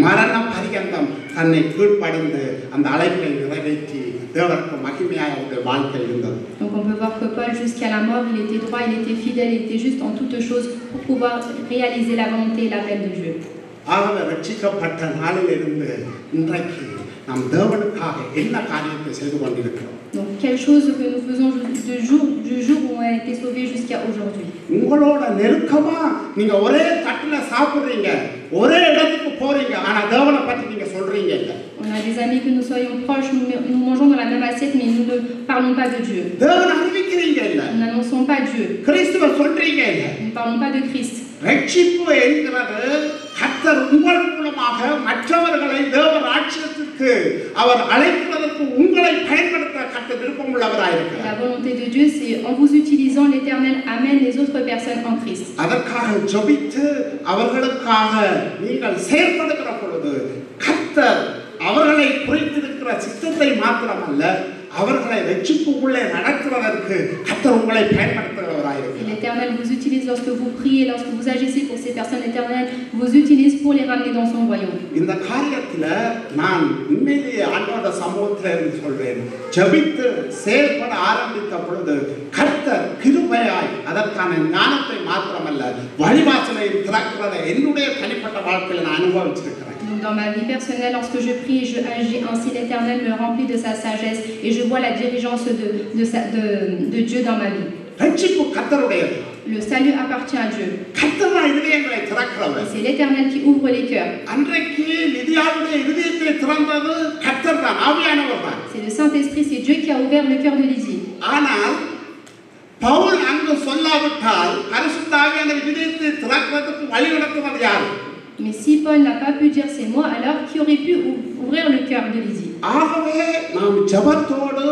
மரண பரியந்தம் தன்னை கீழ்ப்படிந்து அந்த அழைப்பை நிறைவேற்றி தேவனுக்கு மகிமையாக அவருடைய வாழ்க்கை இருந்தது. Donc on peut voir que Paul jusqu'à la mort, il était droit, il était fidèle, il était juste en toutes choses pour pouvoir réaliser la volonté et l'appel de Dieu. ஆகவே ரட்சிக்கப்பட்ட நாளிலிருந்து இன்றைக்கு நாம் தேவனுக்காக என்ன காரியத்தை செய்து கொண்டிருக்கிறோம்? Donc quelle chose que nous faisons du jour où on a été sauvés jusqu'à aujourd'hui. உங்களோட நெருக்கமா நீங்க ஒரே தட்டுல சாப்பிடுறீங்க, ஒரே இடத்துக்கு போறீங்க, ஆனா தேவனை பத்தி நீங்க சொல்றீங்க இல்ல. On a des amis que nous soyons proches, nous mangeons dans la même assiette, mais nous ne parlons pas de Dieu. தேவனை அறிவிக்கிறீங்க இல்ல. Nous n'annonçons pas Dieu. கிறிஸ்துவை சொல்றீங்க இல்ல. Nous ne parlons pas de Christ. ரட்சிப்பு என்கிறது கர்த்தர் உங்கள் மூலமாக மற்றவர்களை தேவ ராஜ்யத்துக்கு அவர் அழைக்கிறதற்கு உங்களை பயன்படுத்த கர்த்தர் விருப்பம் உள்ளவராயிருக்கிறார். La volonté de Dieu, c'est en vous utilisant, l'Éternel amène les autres personnes en Christ. அதற்காக ஜெபித்து அவர்களுக்காக நீங்கள் செயல்படுகிற பொழுது கர்த்தர் அவர்களை குறித்திருக்கிற சித்தத்தை மாத்திரமல்ல அவர்களை ரட்சிப்புக்குள்ளே நடத்துவதற்கு கர்த்தர் உங்களை பயன்படுத்துகிறவராயிருக்கிறார். L'Éternel vous utilise lorsque vous priez, lorsque vous agissez pour ces personnes. L'Éternel vous utilise pour les ramener dans son royaume. இந்த காரியத்துல நான் உண்மையிலேயே ஆண்டவருடைய சமூகத்தில் இருந்து சொல்வேன், ஜெபித்து செயல்பட ஆரம்பித்த பொழுது கர்த்தர் கிருபையாய் அதற்கான ஞானத்தை மாத்திரமல்ல வழிவாசலை திறக்கிறதை என்னுடைய தனிப்பட்ட வாழ்க்கையில் நான் அனுபவிச்சிருக்கிறேன். Donc dans ma vie personnelle, lorsque je prie et je agis ainsi, l'Éternel me remplit de sa sagesse et je vois la dirigeance de Dieu dans ma vie. ரட்சிப்பு கர்த்தருடையது. Le salut appartient à Dieu. கர்த்தர் தான் இதயங்களை திறக்கிறவர். C'est l'Éternel qui ouvre les cœurs. அன்றைக்கு லிதியாவுடைய இதயத்தை திறந்தது கர்த்தர் தான், ஆவியானவர் தான். C'est le Saint-Esprit, c'est Dieu qui a ouvert le cœur de Lydie. ஆனால் பவுல் அங்கு சொல்லாவிட்டால் பரிசுத்த ஆவியானவர் இதயத்தை திறக்கிறதுக்கு வழி நடத்துவது யார்? Mais si Paul n'a pas pu dire ces mots, alors qui aurait pu ouvrir le cœur de Lydie? ஆகவே நாம் ஜெபத்தோடு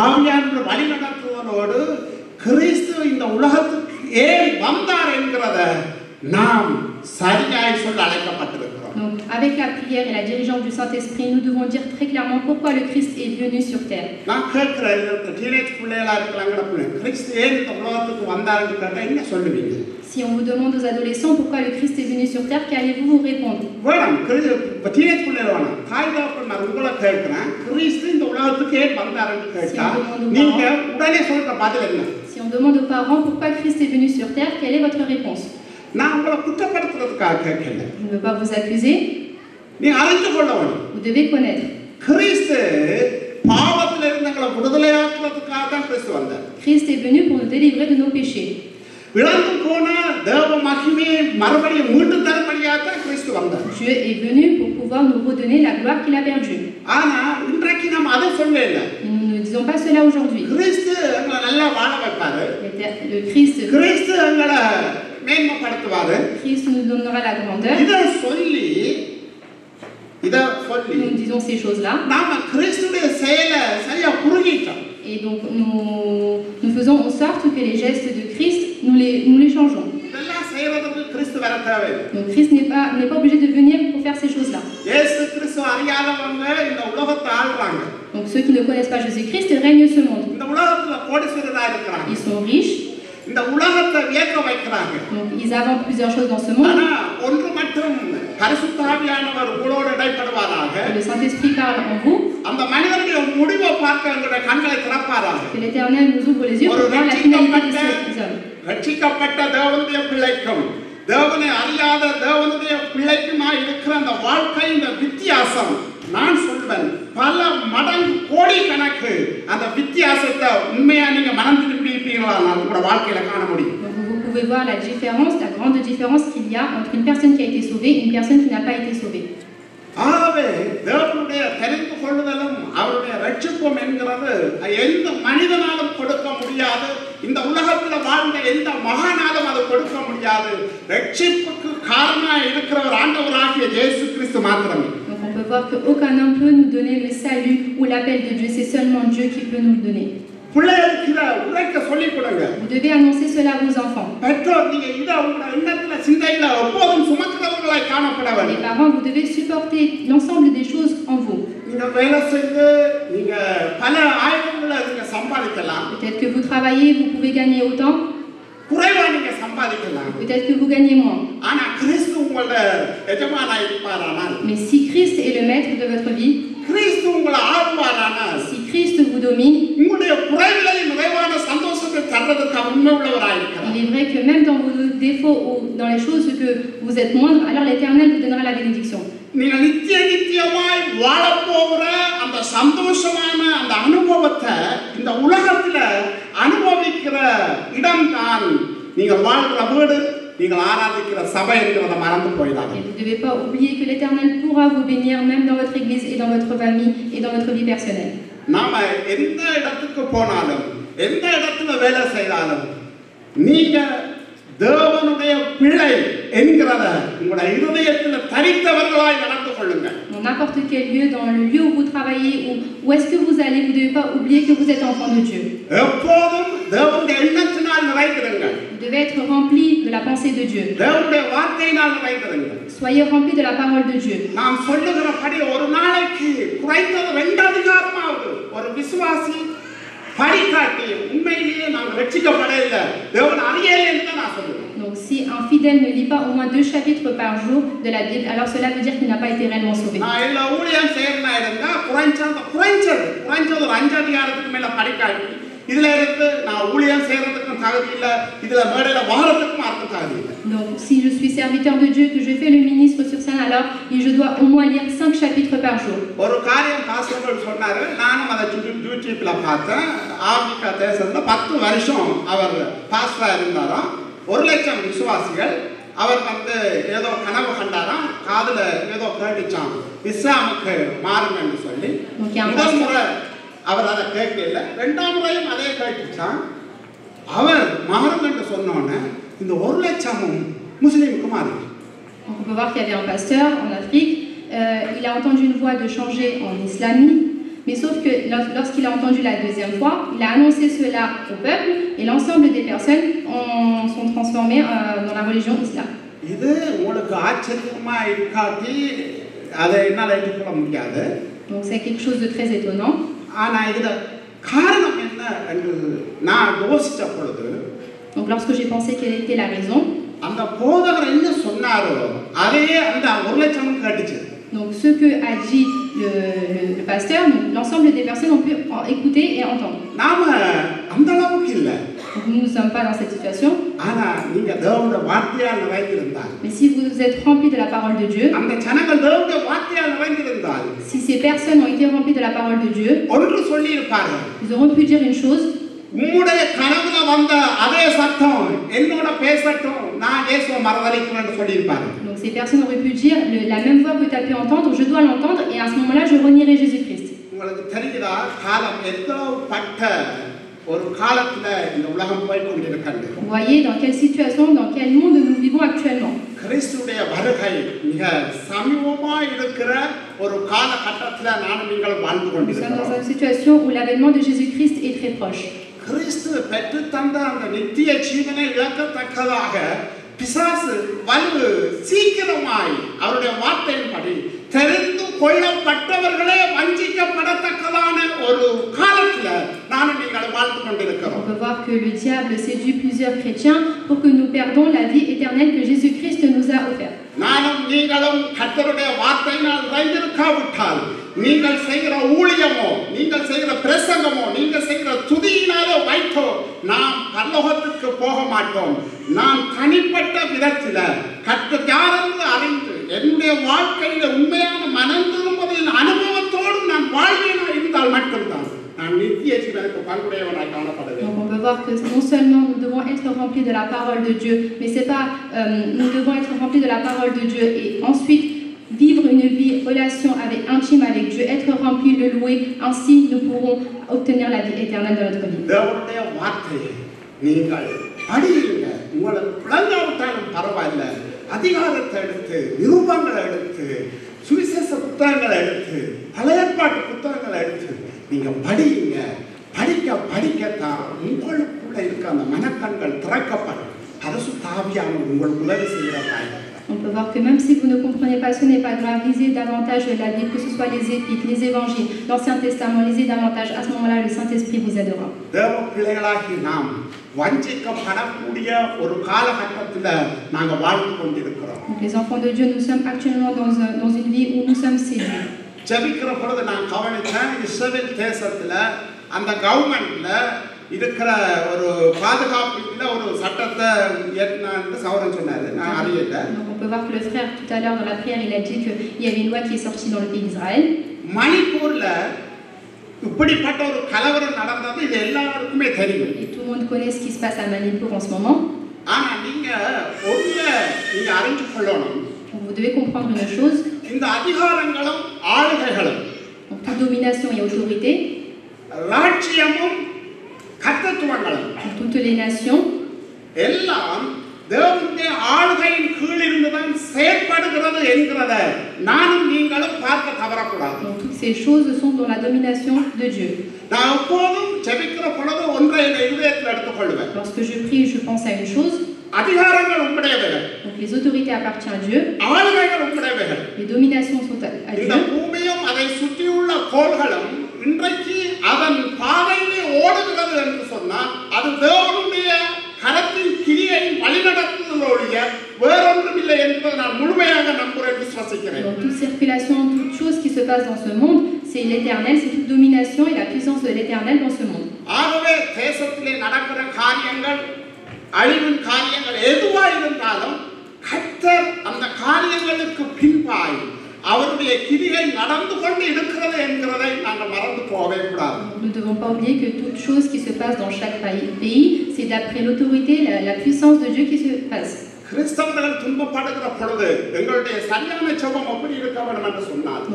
ஆவியானவர் வழி நடத்துவதோடு கிறிஸ்து இந்த உலகத்துக்கு ஏன் வந்தார் என்கிறத நாம் சரியாய் சொல்ல அழைக்கப்பட்டிருக்கிறோம். Donc, avec la prière et la dirigeance du Saint-Esprit, nous devons dire très clairement pourquoi le Christ est venu sur terre. நான் கேட்கிறேன், டீனேஜ் பிள்ளைகளா இருக்கலாங்கிற பிள்ளை கிறிஸ்து ஏன் இந்த உலகத்துக்கு வந்தாருன்னு கேட்டா என்ன சொல்லுவீங்க? Si on vous demande aux adolescents pourquoi le Christ est venu sur terre, qu'allez-vous vous répondre? வேணும் டீனேஜ் பிள்ளைகள் வேணும். தாய் தகப்பன் நான் உங்களை கேட்கிறேன், கிறிஸ்து இந்த உலகத்துக்கு ஏன் வந்தாருன்னு கேட்டா நீங்க உடனே சொல்ற பதில் என்ன? Si on demande aux parents pourquoi Christ est venu sur terre, quelle est votre réponse? நான் உங்களை குற்றப்படுத்துறதுக்காக கேட்கல. Je ne veux pas vous accuser. நீ அறிந்து கொள்ள வேண்டும். Vous devez connaître. கிறிஸ்து பாவத்தில் இருந்தங்களை விடுதலையாக்குறதுக்காக தான் கிறிஸ்து வந்தார். Christ est venu pour nous délivrer de nos péchés. இழந்து போன தேவ மகிமையை மறுபடியும் மீட்டு தரும்படியாக தான் கிறிஸ்து வந்தார். Dieu est venu pour pouvoir nous redonner la gloire qu'il a perdue. ஆனா இன்றைக்கு நாம் அதை சொல்லல. Nous ne disons pas cela aujourd'hui. கிறிஸ்து எங்களை நல்லா வாழ வைப்பாரு. Le Christ எங்களை மேன்மைப்படுத்துவாரு. Christ nous donnera la grandeur. இதை சொல்லி nous disons ces choses-là. நாம கிறிஸ்துடைய செயலை சரியா புரிஞ்சிட்டோம். Et donc nous faisons en sorte que les gestes de Christ, nous les changeons. Donc Christ n'est pas obligé de venir pour faire ces choses-là. Donc ceux qui ne connaissent pas Jésus-Christ règnent ce monde. Ils sont riches. Donc ils avancent plusieurs choses dans ce monde. Le Saint-Esprit parle en vous. Que l'Éternel nous ouvre les yeux pour voir la finalité de ces hommes. தேவனை அறியாத தேவனுடைய பிள்ளைக்குமா இருக்கிற அந்த வாழ்க்கையின் வித்தியாசம் நான் சொல்வேன் பல மடங்கு கோடிக்கணக்கு அந்த வித்தியாசத்தை உண்மையா நீங்க மனம் திருப்பி இருப்பீங்களா உங்களோட வாழ்க்கையில காண முடியும். Vous pouvez voir la différence, la grande différence qu'il y a entre une personne qui a été sauvée et une personne qui n'a pas été sauvée. ஆகவே தேவனுடைய தெரிந்து கொள்ளுதலும் அவருடைய ரட்சிப்பும் என்கிறது எந்த மனிதனாலும் கொடுக்க முடியாது. இந்த உலகத்தில் வாழ்ந்த எந்த மகானாலும் அதை கொடுக்க முடியாது. ரட்சிப்புக்கு காரணமாக இருக்கிறவர் ஆண்டவராகிய இயேசு கிறிஸ்து மாத்திரமே. Donc on peut voir qu'aucun homme peut nous donner le salut ou l'appel de Dieu, c'est seulement Dieu qui peut nous le donner. பிள்ளைகளுக்கு இதை உரைக்க சொல்லிக் கொடுங்க. Vous devez annoncer cela à vos enfants. பெற்றோர் நீங்க இதை உங்களோட எண்ணத்துல சிந்தையில எப்போதும் சுமக்கிறவர்களாய் காணப்பட வேண்டும். Les parents, vous devez supporter l'ensemble des choses en vous. நீங்க வேலை செய்து நீங்க பல ஆயிரங்களை நீங்க சம்பாதிக்கலாம். Peut-être que vous travaillez, vous pouvez gagner autant. குறைவா நீங்க சம்பாதிக்கலாம். Peut-être que vous gagnez moins. ஆனா கிறிஸ்து உங்களோட எஜமானாய் இருப்பாரானால், Mais si Christ est le maître de votre vie, கிறிஸ்து உங்களை ஆளுவாரானால், si Christ vous domine, உங்களுடைய குறைகளை நிறைவான சந்தோஷத்தை தருவதற்கு உண்மை உள்ளவராய் இருக்கிறார். il est vrai que même dans vos défauts ou dans les choses que vous êtes moindre, alors l'Éternel vous donnera la bénédiction. நீங்க நித்தியமாய் வாழப்போகிற அந்த சந்தோஷமான அந்த அனுபவத்தை இந்த உலகத்துல அனுபவிக்கிற இடம்தான் நீங்கள் வாழ்கிற வீடு, நீங்கள் ஆராதிக்கிற சபை என்கிறத மறந்து போயிடாது. Et vous ne devez pas oublier que l'Éternel pourra vous bénir même dans votre église et dans votre famille et dans votre vie personnelle. நாம எந்த இடத்துக்கு போனாலும் எந்த இடத்துல வேலை செய்தாலும் நீங்க தேவனுடைய பிள்ளை என்கிறத உங்களுடைய இருதயத்தில் தரித்தவர்களாய் நடந்து கொள்ளுங்க. Dans n'importe quel lieu, dans le lieu où vous travaillez, où est-ce que vous allez, vous ne devez pas oublier que vous êtes enfant de Dieu. எப்போதும் தேவனுடைய எண்ணத்தினால் நிறைந்திருங்க. Vous devez être rempli de la pensée de Dieu. தேவனுடைய வார்த்தையினால் நிறைந்திருங்க. Soyez rempli de la parole de Dieu. நாம் சொல்லுகிறபடி ஒரு நாளைக்கு குறைந்தது 2 அதிகாரமாவது ஒரு விசுவாசி படிக்காட்டி உண்மையிலேயே நாம் ரட்சிக்கப்படவில்லை, தேவன் அறியலை என்று நான் சொல்லுவேன். Donc si un fidèle ne lit pas au moins 2 chapitres par jour de la Bible, alors cela veut dire qu'il n'a pas été réellement sauvé. நான் எல்லா ஊழியம் செய்யறதா இருந்தா குறைஞ்சது ஒரு 5 அதிகாரத்துக்கு மேல படிக்காட்டி இதுல இருந்து நான் ஊழியம் செய்யறதுக்கும் தகுதி இல்லை, இதுல மேடையில வாழறதுக்கும் அர்த்தம் தகுதி இல்லை. Donc si je suis serviteur de Dieu, que je fais le ministre sur scène, alors je dois au moins lire 5 chapitres par jour. ஒரு காரியம் பாஸ்டர் சொன்னாரு, நானும் அதை யூடியூப்ல பார்த்தேன். ஆப்பிரிக்கா தேசத்துல 10 வருஷம் அவர் பாஸ்டரா இருந்தாராம். 1,00,000 விசுவாசிகள். அவர் ஏதோ கனவு கண்டாராம், காதுல ஏதோ கேட்டுச்சான், இஸ்லாமுக்கு மாறுங்கன்னு சொல்லி. முதல் முறை அவர் அதை கேட்கல, 2ஆம் முறையும் அதே கேட்டுச்சான். அவர் மாறுங்கன்னு சொன்னோன்னே இந்த 1,00,000 முஸ்லீமுக்கு மாறி. On peut voir qu'il y avait un pasteur en Afrique, il a entendu une voix de changer en islamie, mais sauf que lorsqu'il a entendu la 2e fois, il a annoncé cela au peuple et l'ensemble des personnes sont transformées dans la religion islam. இது உங்களுக்கு ஆச்சரியமா இருக்காட்டி அதை என்னால் ஏற்றுக்கொள்ள முடியாது. Donc c'est quelque chose de très étonnant. ஆனா இதுல காரணம் என்ன என்று நான் யோசிச்ச பொழுது, donc lorsque j'ai pensé quelle était la raison, அந்த போதகர் என்ன சொன்னாரோ அதையே அந்த 1,00,000 கேட்டுச்சு. donc ce que a dit le pasteur, l'ensemble des personnes ont pu écouter et entendre. நாம அந்த அளவுக்கு இல்ல. Donc nous ne sommes pas dans cette situation. ஆனா நீங்க தேவனுடைய வார்த்தையால் நிறைந்திருந்தால், mais si vous êtes remplis de la parole de Dieu, அந்த ஜனங்கள் தேவனுடைய வார்த்தையால் நிறைந்திருந்தால், si ces personnes ont été remplies de la parole de Dieu, ஒன்று சொல்லி இருப்பார்கள், ils auront pu dire une chose, உம்முடைய கனவுல வந்த அதே சத்தம் என்னோட பேசட்டும், நான் இயேசுவை மறந்தளிக்கிறேன்னு சொல்லி இருப்பார்கள். donc ces personnes auraient pu dire la même voix que tu as pu entendre, je dois l'entendre et à ce moment-là je renierai Jésus-Christ. உங்களுக்கு தெரியுதா காலம் எவ்வளவு பட்ட ஒரு காலத்துல இந்த உலகம் போய் கொண்டிருக்கிறது. Vous voyez dans quelle situation, dans quel monde nous vivons actuellement. கிறிஸ்துடைய வருகை மிக சமீபமாக இருக்கிற ஒரு காலகட்டத்துல நானும் நீங்கள் வாழ்ந்து Nous sommes dans கொண்டிருக்கிறோம். une situation où l'avènement de Jésus-Christ est très proche. கிறிஸ்து பெற்று தந்த அந்த நித்திய ஜீவனை இழக்கத்தக்கதாக பிசாசு வலு சீக்கிரமாய் அவருடைய வார்த்தையின்படி தெரிந்து கொள்ளப்பட்டவர்களே வஞ்சிக்கப்படத்தக்கதான ஒரு காலத்துல நானும் நீங்கள் வாழ்ந்து கொண்டிருக்கிறோம். On peut voir que le diable séduit plusieurs chrétiens pour que nous perdons la vie éternelle que Jésus-Christ nous a offerte. நானும் நீங்களும் கர்த்தருடைய வார்த்தையினால் நிறைந்திருக்காவிட்டால் நீங்கள் செய்கிற ஊழியமோ, நீங்கள் செய்கிற பிரசங்கமோ, நீங்கள் செய்கிற துதியினாலோ வைத்தோ நாம் பரலோகத்துக்கு போக மாட்டோம். நாம் தனிப்பட்ட விதத்தில் கர்த்தர் யாரென்று அறிந்து என்னுடைய வாழ்க்கையில உண்மையான மனம் திரும்புவதின் அனுபவம் நான் நித்திய ஜீவனுக்கு பங்குடையவனாய் காணப்படுவேன். Donc on peut voir que non seulement nous devons être remplis de la parole de Dieu, mais c'est pas nous devons être remplis de la parole de Dieu et ensuite vivre une vie relation intime avec Dieu, être remplis, le louer, ainsi nous pourrons obtenir la vie éternelle de notre vie. தேவனுடைய வார்த்தையை நீங்கள் படியுங்க. உங்களுக்கு விளங்காவிட்டாலும் பரவாயில்ல, அதிகாரத்தை எடுத்து நிருபங்களை எடுத்து சுவிசேஷ புத்தகங்களை எடுத்து பழைய ஏற்பாட்டு புத்தகங்களை எடுத்து நீங்க படியுங்க. படிக்கத்தான் உங்களுக்குள்ள இருக்க அந்த மனக்கண்கள் திறக்கப்படும். பரிசுத்த ஆவியானவர் உங்களுக்கு உதவி செய்கிறதாய். On peut voir que même si vous ne comprenez pas, ce n'est pas grave, lisez davantage la Bible, que ce soit les Épîtres, les Évangiles, l'Ancien Testament, lisez davantage. À ce moment-là, le Saint-Esprit vous aidera. தேவ பிள்ளைகளாகி நாம் வஞ்சிக்கப்படக்கூடிய ஒரு காலகட்டத்தில் நாங்கள் வாழ்ந்து கொண்டிருக்கிறோம். Les enfants de Dieu, nous sommes actuellement dans une vie où nous sommes séduits. ஜெபிக்கிற பொழுது நான் கவனித்தேன், இஸ்ரவேல் தேசத்தில் அந்த கவர்மெண்ட்ல இருக்கிற ஒரு பாதுகாப்புல ஒரு சட்டத்தை ஏற்றினான்னு சௌரன் சொன்னாரு. நான் அறியல. On peut voir que le frère tout à l'heure dans la prière il a dit qu'il y avait une loi qui est sortie dans le pays d'Israël. மணிப்பூர்ல இப்படிப்பட்ட ஒரு கலவரம் நடந்தது இது எல்லாருக்குமே தெரியும். Et tout le monde connaît ce qui se passe à Manipur en ce moment. ஆனா நீங்க அறிந்து கொள்ளணும். Vous devez comprendre une chose. இந்த அதிகாரங்களும் ஆளுகைகளும் toute domination et autorité, ராஜ்யமும் கர்த்தத்துவங்களும் toutes les nations எல்லாம் தேவனுடைய ஆளுகையின் கீழ் இருந்துதான் செயல்படுகிறது என்கிறத நானும் நீங்களும் பார்க்க தவறக்கூடாது. toutes ces choses sont dans la domination de Dieu. நான் எப்போதும் ஜெபிக்கிற பொழுது ஒன்றை என் இதயத்தில் எடுத்துக்கொள்வேன். Lorsque je prie, je pense à une chose. அதிகாரங்கள் உம்முடையவைகள். Donc les autorités appartiennent à Dieu. ஆளுகைகள் உம்முடையவைகள். Les dominations sont à Dieu. இந்த பூமியும் அதை சுற்றியுள்ள கோள்களும் இன்றைக்கு அதன் பாதையிலே ஓடுகிறது என்று சொன்னால் அது தேவனுடைய கரத்தின் கிரியை வழிநடத்துதலோடைய வேறொன்றும் இல்லை என்பதை நான் முழுமையாக நம்புகிறேன், விசுவாசிக்கிறேன். Donc toute circulation, toute chose qui se passe dans ce monde, c'est l'éternel, c'est toute domination et la puissance de l'éternel dans ce monde. ஆகவே தேசத்திலே நடக்கிற காரியங்கள், அழிவின் காரியங்கள் எதுவாக இருந்தாலும் கர்த்தர் அந்த காரியங்களுக்கு பின்பாய் அவருடைய கிரியை நடந்து கொண்டு இருக்கிறது என்கிறதை நாங்கள் மறந்து போகவே கூடாது. Nous ne devons pas oublier que toute chose qui se passe dans chaque pays, c'est d'après l'autorité, la puissance de Dieu qui se passe. கிறிஸ்தவர்கள் துன்பப்படுகிற பொழுது எங்களுடைய சரியான ஜெபம் எப்படி இருக்க வேண்டும் என்று சொன்னால்,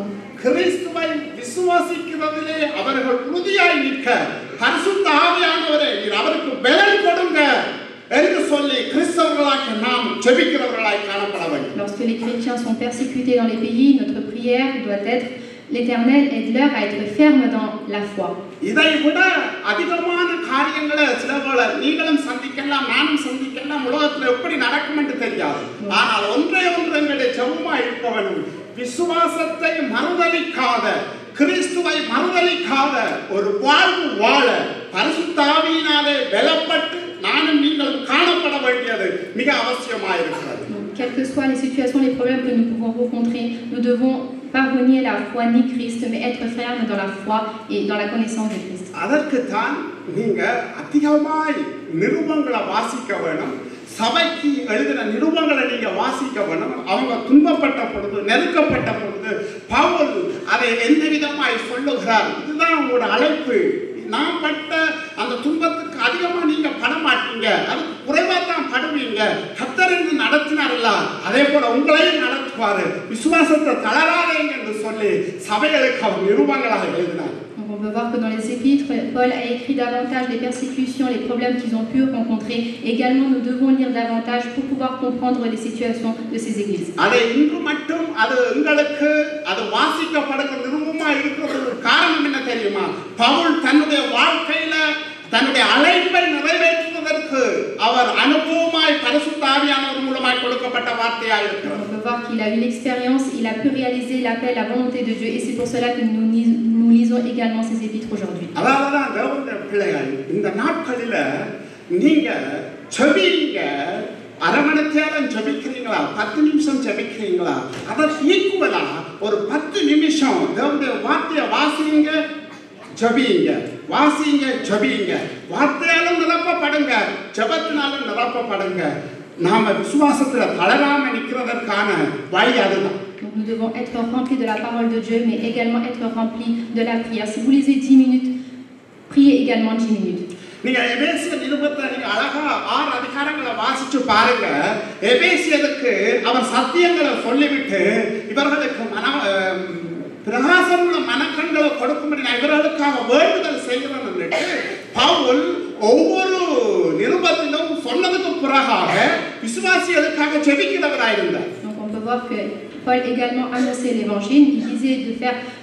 கிறிஸ்துவை விசுவாசிக்கிறதிலே அவர்கள் உறுதியாய் நிற்க பரிசுத்த ஆவியானவரே நீர் அவருக்கு பலன் கொடுங்க என்று சொல்லி கிறிஸ்தவர்களாக நாம் ஜெபிக்கிறவர்களாய் காணப்பட வேண்டும். Lorsque les chrétiens sont persécutés dans les pays, notre prière doit être l'Éternel aide-leur à être fermes dans la foi. இதை விட அதிகமான காரியங்களை சிலவேளை நீங்களும் சந்திக்கலாம், நானும் சந்திக்கலாம், உலகத்தில் எப்படி நடக்கும் என்று தெரியாது. ஆனால் ஒன்றே ஒன்று எங்களுடைய ஜெபமாய் இருக்க வேண்டும், விசுவாசத்தை மறுதலிக்காத, கிறிஸ்துவை மறுதலிக்காத ஒரு வாழ்வு வாழ பரிசுத்த ஆவியினாலே பலப்பட்டு நானும் நீங்களும் காணப்பட வேண்டியது மிக அவசியமாயிருக்கிறது. Quelles que soient les situations, les problèmes que nous pouvons rencontrer, nous devons pas renier la foi ni Christ, mais être fermes dans la foi et dans la connaissance de Christ. அதற்கு தான் நீங்க அதிகமாய் நிருபங்களை வாசிக்க வேணும். சபைக்கு எழுதின நிருபங்களை நீங்க வாசிக்க வேணும். அவங்க துன்பப்பட்ட பொழுது, நெருக்கப்பட்ட பொழுது பவுல் அதை எந்த விதமாய் சொல்லுகிறார். இதுதான் உங்களோட அழைப்பு. நான் பட்ட அந்த துன்பத்துக்கு அதிகமா நீங்க பட மாட்டீங்க, அதுக்கு குறைவா தான் படுவீங்க. கர்த்தர் என்று நடத்தினார்ல, அதே போல உங்களையும் நடத்துவாரு, விசுவாசத்தை தளராதீங்க என்று சொல்லி சபைகளுக்கு அவர் நிருபங்களாக எழுதினார். On peut voir que dans les épîtres, Paul a écrit davantage les persécutions, les problèmes qu'ils ont pu rencontrer. Également, nous devons lire davantage pour pouvoir comprendre les situations de ces églises. அதை இன்று மட்டும் அது உங்களுக்கு அது வாசிக்கப்படுகிற நிருபமா இருக்கிறதுக்கு காரணம் என்ன தெரியுமா? பவுல் தன்னுடைய வாழ்க்கையில தன்னுடைய அழைப்பை நிறைவேற்றுவதற்கு அவர் அனுபவமாய் பரிசுத்த ஆவியானவர் மூலமாய் கொடுக்கப்பட்ட வார்த்தையாக இருக்கிறார். On peut voir qu'il a eu l'expérience, il a pu réaliser l'appel, la volonté de Dieu, et c'est pour cela que nous lisons également ces épîtres aujourd'hui. அதான் தேவனுடைய பிள்ளைகள், இந்த நாட்களில நீங்க ஜெபிங்க. அரை மணி நேரம் ஜெபிக்கிறீங்களா, 10 நிமிஷம் ஜெபிக்கிறீங்களா, அதற்கு ஈக்குவலா ஒரு 10 நிமிஷம் தேவனுடைய வார்த்தையை வாசிங்க, ஜெபிங்க, வாசிங்க, ஜெபிங்க. வார்த்தையாலும் நிரப்பப்படுங்க, ஜெபத்தினாலும் நிரப்பப்படுங்க. நாம விசுவாசத்துல தளராம நிற்கிறதற்கான வழி அதுதான். Nous devons être remplis de la parole de Dieu, mais également être remplis de la prière. Si vous lisez 10 minutes priez également 10 minutes. நீங்க எபேசியர் நிருபத்தை நீங்க அழகா 6 அதிகாரங்களை வாசிச்சு பாருங்க. எபேசியருக்கு அவர் சத்தியங்களை சொல்லிவிட்டு இவர்களுக்கு பிரகாசமுள்ள மனக்கண்களை கொடுக்கும்படி நான் இவர்களுக்காக வேண்டுதல் செய்கிறேன் என்று பவுல் ஒவ்வொரு நிருபத்திலும் சொன்னதுக்கு பிறகாக விசுவாசிகளுக்காக ஜெபிக்கிறவராயிருந்தார். Donc on peut voir que Paul également annonçait l'évangile, il disait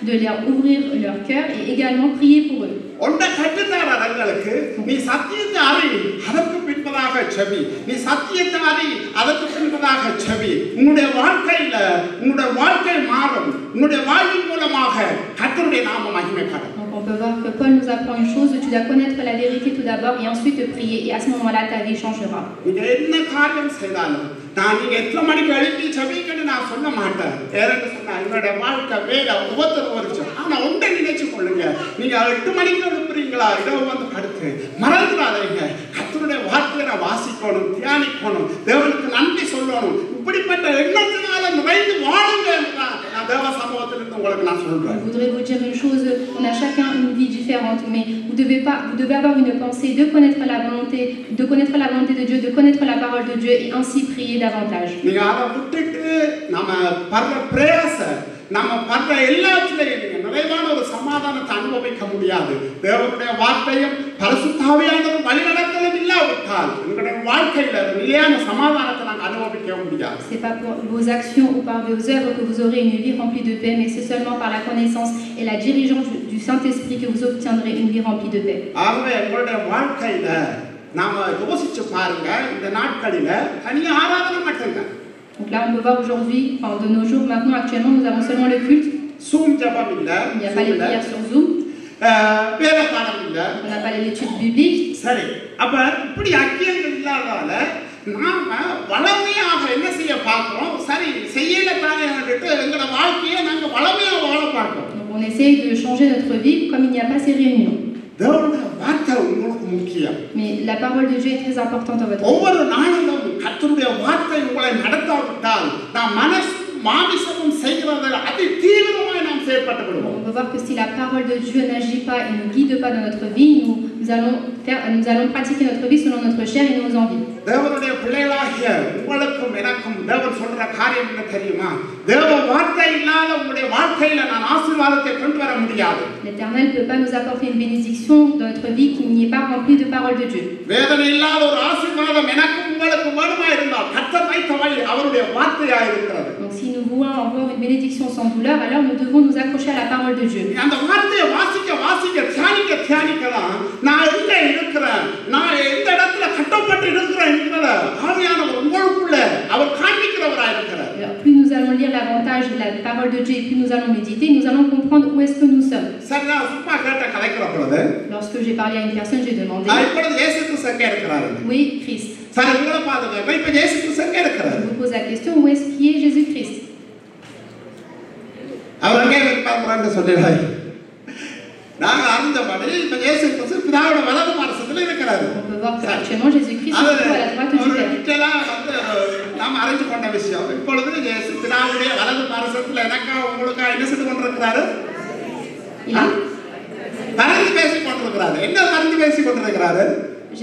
de leur ouvrir leur cœur et également prier pour eux. ஒன்றை கற்றுத்தார் அவர்களுக்கு, நீ சத்தியத்தை அறி அதற்கு பின்பதாக செவி, நீ சத்தியத்தை அறி அதற்கு பின்பதாக செவி. உன்னுடைய வாழ்க்கை மாறும், உன்னுடைய வாழ்வின் மூலமாக கர்த்தருடைய நாமம் மகிமைப்படும். Donc on peut voir que Paul nous apprend une chose, tu dois connaître la vérité tout d'abord et ensuite prier et à ce moment-là ta vie changera. நீங்க என்ன காரியம் செய்தாலும் நான் நீங்க எத்தனை மணிக்கு எழுப்பி செபிக்கணும்னு நான் சொல்ல மாட்டேன். ஏன்னு சொன்னா என்னுடைய வாழ்க்கை வேற ஒவ்வொரு வருஷம். ஆனா ஒன்றை நினைச்சு கொள்ளுங்க, நீங்க 8 மணிக்கு எழுப்புறீங்களா இரவு வந்து படுத்து மறந்துடாதீங்க. கர்த்தருடைய வார்த்தையை நான் வாசிக்கணும், தியானிக்கணும், தேவனுக்கு நன்றி சொல்லணும். இப்படிப்பட்ட எண்ணத்தினால நிறைந்து வாழுங்க நான் தேவ சமூகத்திலிருந்து உங்களுக்கு நான் சொல்றேன். Je voudrais vous dire une chose, on a chacun une vie différente, mais vous devez avoir une pensée de connaître la volonté de Dieu, de connaître la parole de Dieu et ainsi prier davantage. நீங்க அதை விட்டுட்டு நம்ம படுற பிரயாச நம்ம படுற எல்லாத்திலையும் நீங்க நிறைவான ஒரு சமாதானத்தை அனுபவிக்க முடியாது. தேவனுடைய வார்த்தையும் பரிசுத்தாவியானவர் வழிநடத்தலும் இல்லாவிட்டால் உங்களுடைய வாழ்க்கையில நிலையான சமாதானத்தை நாங்கள் அனுபவிக்க முடியாது. C'est pas pour vos actions ou par vos œuvres que vous aurez une vie remplie de paix, mais c'est seulement par la connaissance et la dirigeance du Saint-Esprit que vous obtiendrez une vie remplie de paix. ஆகவே உங்களுடைய வாழ்க்கையில நாம யோசிச்சு பாருங்க, இந்த நாட்களில தனியா ஆராதனை மட்டும்தான். Donc là, on peut voir aujourd'hui, enfin de nos jours, maintenant actuellement, nous avons seulement le culte. Zoom ஜெபம் இல்ல, il n'y a pas les prières sur Zoom. வேத பாடம் இல்ல, on n'a pas l'étude biblique. சரி, அப்ப இப்படி ஐக்கியங்கள் இல்லாததால நாம வளமையாக என்ன செய்ய பார்க்கிறோம்? சரி செய்யல தானே எங்களோட வாழ்க்கையை நாங்க வளமையா வாழ பார்க்கிறோம். Donc on essaye de changer notre vie comme il n'y a pas ces réunions. தேவனுடைய வார்த்தை உங்களுக்கு முக்கியம். Mais la parole de Dieu est très importante dans votre vie. ஒவ்வொரு நாளிலும் கர்த்தருடைய வார்த்தை உங்களை நடத்தாவிட்டால் நாம் மனசு மாமிசமும் செய்கிறதை அதி தீவிரமாய் நாம் செயல்பட்டு விடுவோம். On peut voir que si la parole de Dieu n'agit pas et ne guide pas dans notre vie, nous allons pratiquer notre vie selon notre chair et nos envies. தேவனுடைய பிள்ளைகளாகிய உங்களுக்கும் எனக்கும் தேவன் சொல்ற காரியம் என்ன தெரியுமா? தேவ வார்த்தை இல்லாத உங்களுடைய வாழ்க்கையில நான் ஆசீர்வாதத்தை கொண்டு வர முடியாது. L'Éternel ne peut pas nous apporter une bénédiction dans notre vie qui n'y est pas remplie de parole de Dieu. வேதனை இல்லாத ஒரு ஆசீர்வாதம் எனக்கும் உங்களுக்கும் வேணுமா இருந்தால் கர்த்தர் வைத்த வழி அவருடைய வார்த்தையாக இருக்கிறது. Donc si nous voulons avoir une bénédiction sans douleur, alors nous devons nous accrocher à la parole de Dieu. அந்த வார்த்தையை வாசிக்க தியானிக்கலாம். நான் எங்க இருக்கிறேன், நான் எந்த இடத்துல கட்டப்பட்டு இருக்கிறேன் என்கிற ஆவியானவர் உங்களுக்குள்ள அவர் காண்பிக்கிறவராக இருக்கிறார். Plus nous allons lire davantage la parole de Dieu et plus nous allons méditer, nous allons comprendre où est-ce que nous sommes. சரி, நான் சும்மா கேட்ட கலைக்கிற பொழுது lorsque j'ai parlé à une personne, j'ai demandé இப்பொழுது இயேசு கிறிஸ்து எங்க இருக்கிறார்? Oui, Christ. சரி, உங்களை பாருங்க, இப்ப இயேசு கிறிஸ்து எங்க இருக்கிறார்? Je vous pose la question, où est-ce qui est Jésus-Christ? அவர் எங்க இருப்பாருன்னு சொல்லிடுறாரு. நாங்க அறிந்தபடி இப்ப இயேசு கிறிஸ்து பிதாவோட வலது பாரசத்துல இருக்கிறார். On peut voir que actuellement Jésus-Christ se trouve à la droite du Père. இதெல்லாம் நாம் அறிந்து கொண்ட விஷயம். இப்பொழுது இயேசு பிதாவுடைய வலது பாரசத்துல எனக்கா உங்களுக்கா என்ன செய்து கொண்டிருக்கிறாரு? பரிந்து பேசிக் கொண்டிருக்கிறாரு. என்ன பரிந்து பேசிக் கொண்டிருக்கிறாரு?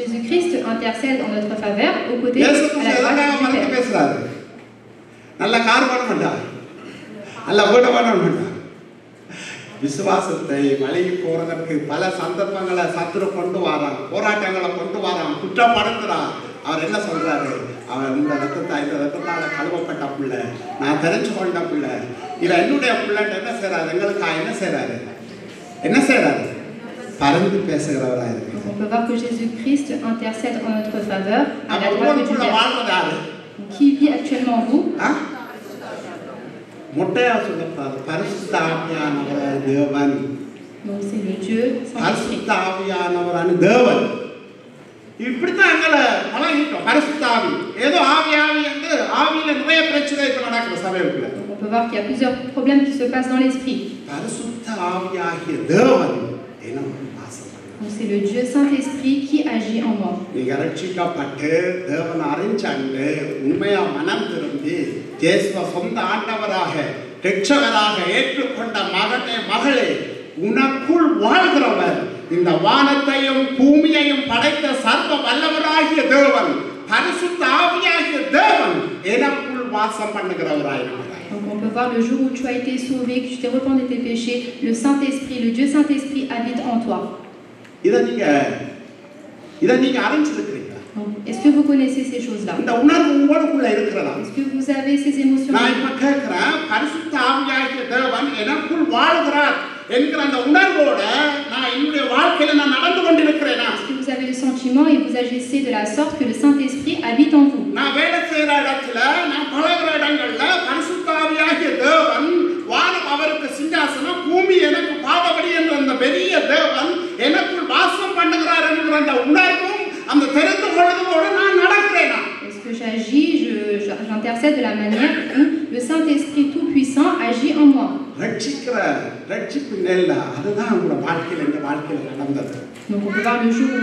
Jésus-Christ intercède en notre faveur aux côtés à la droite du Père. பேசுறாரு. நல்ல கார் பண்ணணும்டா, நல்ல வீடு பண்ணணும்டா. விசுவாசத்தை வழங்கி போறதற்கு பல சந்தர்ப்பங்களை சத்துரு கொண்டு வரான், போராட்டங்களை கொண்டு வரான், குற்றப்படுத்துறான். அவர் என்ன சொல்றாரு? அவர் இந்த ரத்தத்தால கழுவப்பட்ட பிள்ளை, நான் தெரிஞ்சு கொண்ட பிள்ளை, இவன் என்னுடைய பிள்ளைன்னு என்ன செய்யறாரு? எங்களுக்கா என்ன செய்யறாரு? பரிந்து பேசுகிறவராக இருக்கு. On peut voir que Jésus-Christ intercède en notre faveur à la droite du Père. Qui vit actuellement en vous? முட்டையா சொல்லப்படாது, பரிசுத்த ஆவியானவர் தேவன். Donc c'est le Dieu Saint-Esprit. பரிசுத்த ஆவியானவரான தேவன். இப்படித்தான் எங்களை பழகிட்டோம். பரிசுத்த ஆவி ஏதோ ஆவி என்று ஆவியில நிறைய பிரச்சனை இப்ப நடக்குது சபைக்குள்ள. On peut voir qu'il y a plusieurs problèmes qui se passent dans l'esprit. பரிசுத்த ஆவியாகிய தேவன் என்னும் வாசம். Donc c'est le Dieu Saint-Esprit qui agit en moi. நீங்க ரட்சிக்கப்பட்டு தேவன் அறிஞ்சாண்டு உண்மையா மனம் திரும்பி இயேசுவை சொந்த ஆண்டவராக இரட்சகராக ஏற்றுக்கொண்ட மகனே மகளே, உனக்குள் வாழ்கிறவர் இந்த வானத்தையும் பூமியையும் படைத்த சர்வ வல்லவராகிய தேவன் பரிசுத்த ஆவியாகிய தேவன் எனக்குள் வாசம் பண்ணுகிறவராயிருக்கிறார். Donc on peut voir le jour où tu as été sauvé, que tu t'es repenti de tes péchés, le Saint-Esprit, le Dieu Saint-Esprit habite en toi. இதை நீங்க அறிஞ்சிருக்கிறீங்களா? Donc, est-ce que vous connaissez ces choses-là? இந்த உணர்வு உங்களுக்குள்ள இருக்கிறதா? Est-ce que vous avez ces émotions? நான் இப்ப கேட்கிறேன், பரிசுத்த ஆவியாகிய தேவன் எனக்குள் வாழ்கிறார் என்கிற அந்த உணர்வோட நான் என்னுடைய வாழ்க்கையில நான் நடந்து கொண்டிருக்கிறேனா? Est-ce que vous avez le sentiment et vous agissez de la sorte que le Saint-Esprit habite en vous? நான் வேலை செய்யற இடத்துல, நான் பழகுற இடங்கள்ல பரிசுத்த ஆவியாகிய தேவன், வானம் அவருக்கு சிங்காசனம், பூமி எனக்கு பாதபடி என்ற அந்த பெரிய தேவன் எனக்குள் வாசம் பண்ணுகிறார் என்கிற அந்த உணர்வும் அந்த தெரிந்து கொள்வதோடு நான் நடக்கிறேனா? Est-ce que j'agis, j'intercède de la manière où le Saint-Esprit tout-puissant agit en moi? ரட்சிப்பு நெல்ல அதுதான் உங்களோட வாழ்க்கையில இந்த வாழ்க்கையில நடந்தது. Donc on peut voir le jour où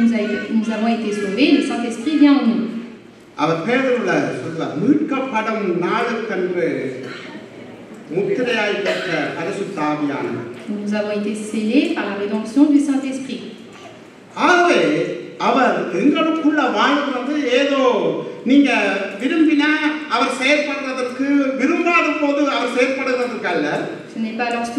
nous avons été sauvés, le Saint-Esprit vient en nous. அவர் பேதுருல சொல்வார், மீட்கப்படும் நாளுக்கென்று முத்திரையாய் பெற்ற பரிசுத்த ஆவியானவர். Nous avons été scellés par la rédemption du Saint-Esprit. ஆகவே அவர் எங்களுக்குள்ள வாழ்கிறது ஏதோ நீங்க விரும்பினா அவர் செயல்படுறதற்கு, விரும்பாத போது அவர் செயல்படுறதுக்கு அல்ல. Ce n'est pas lorsque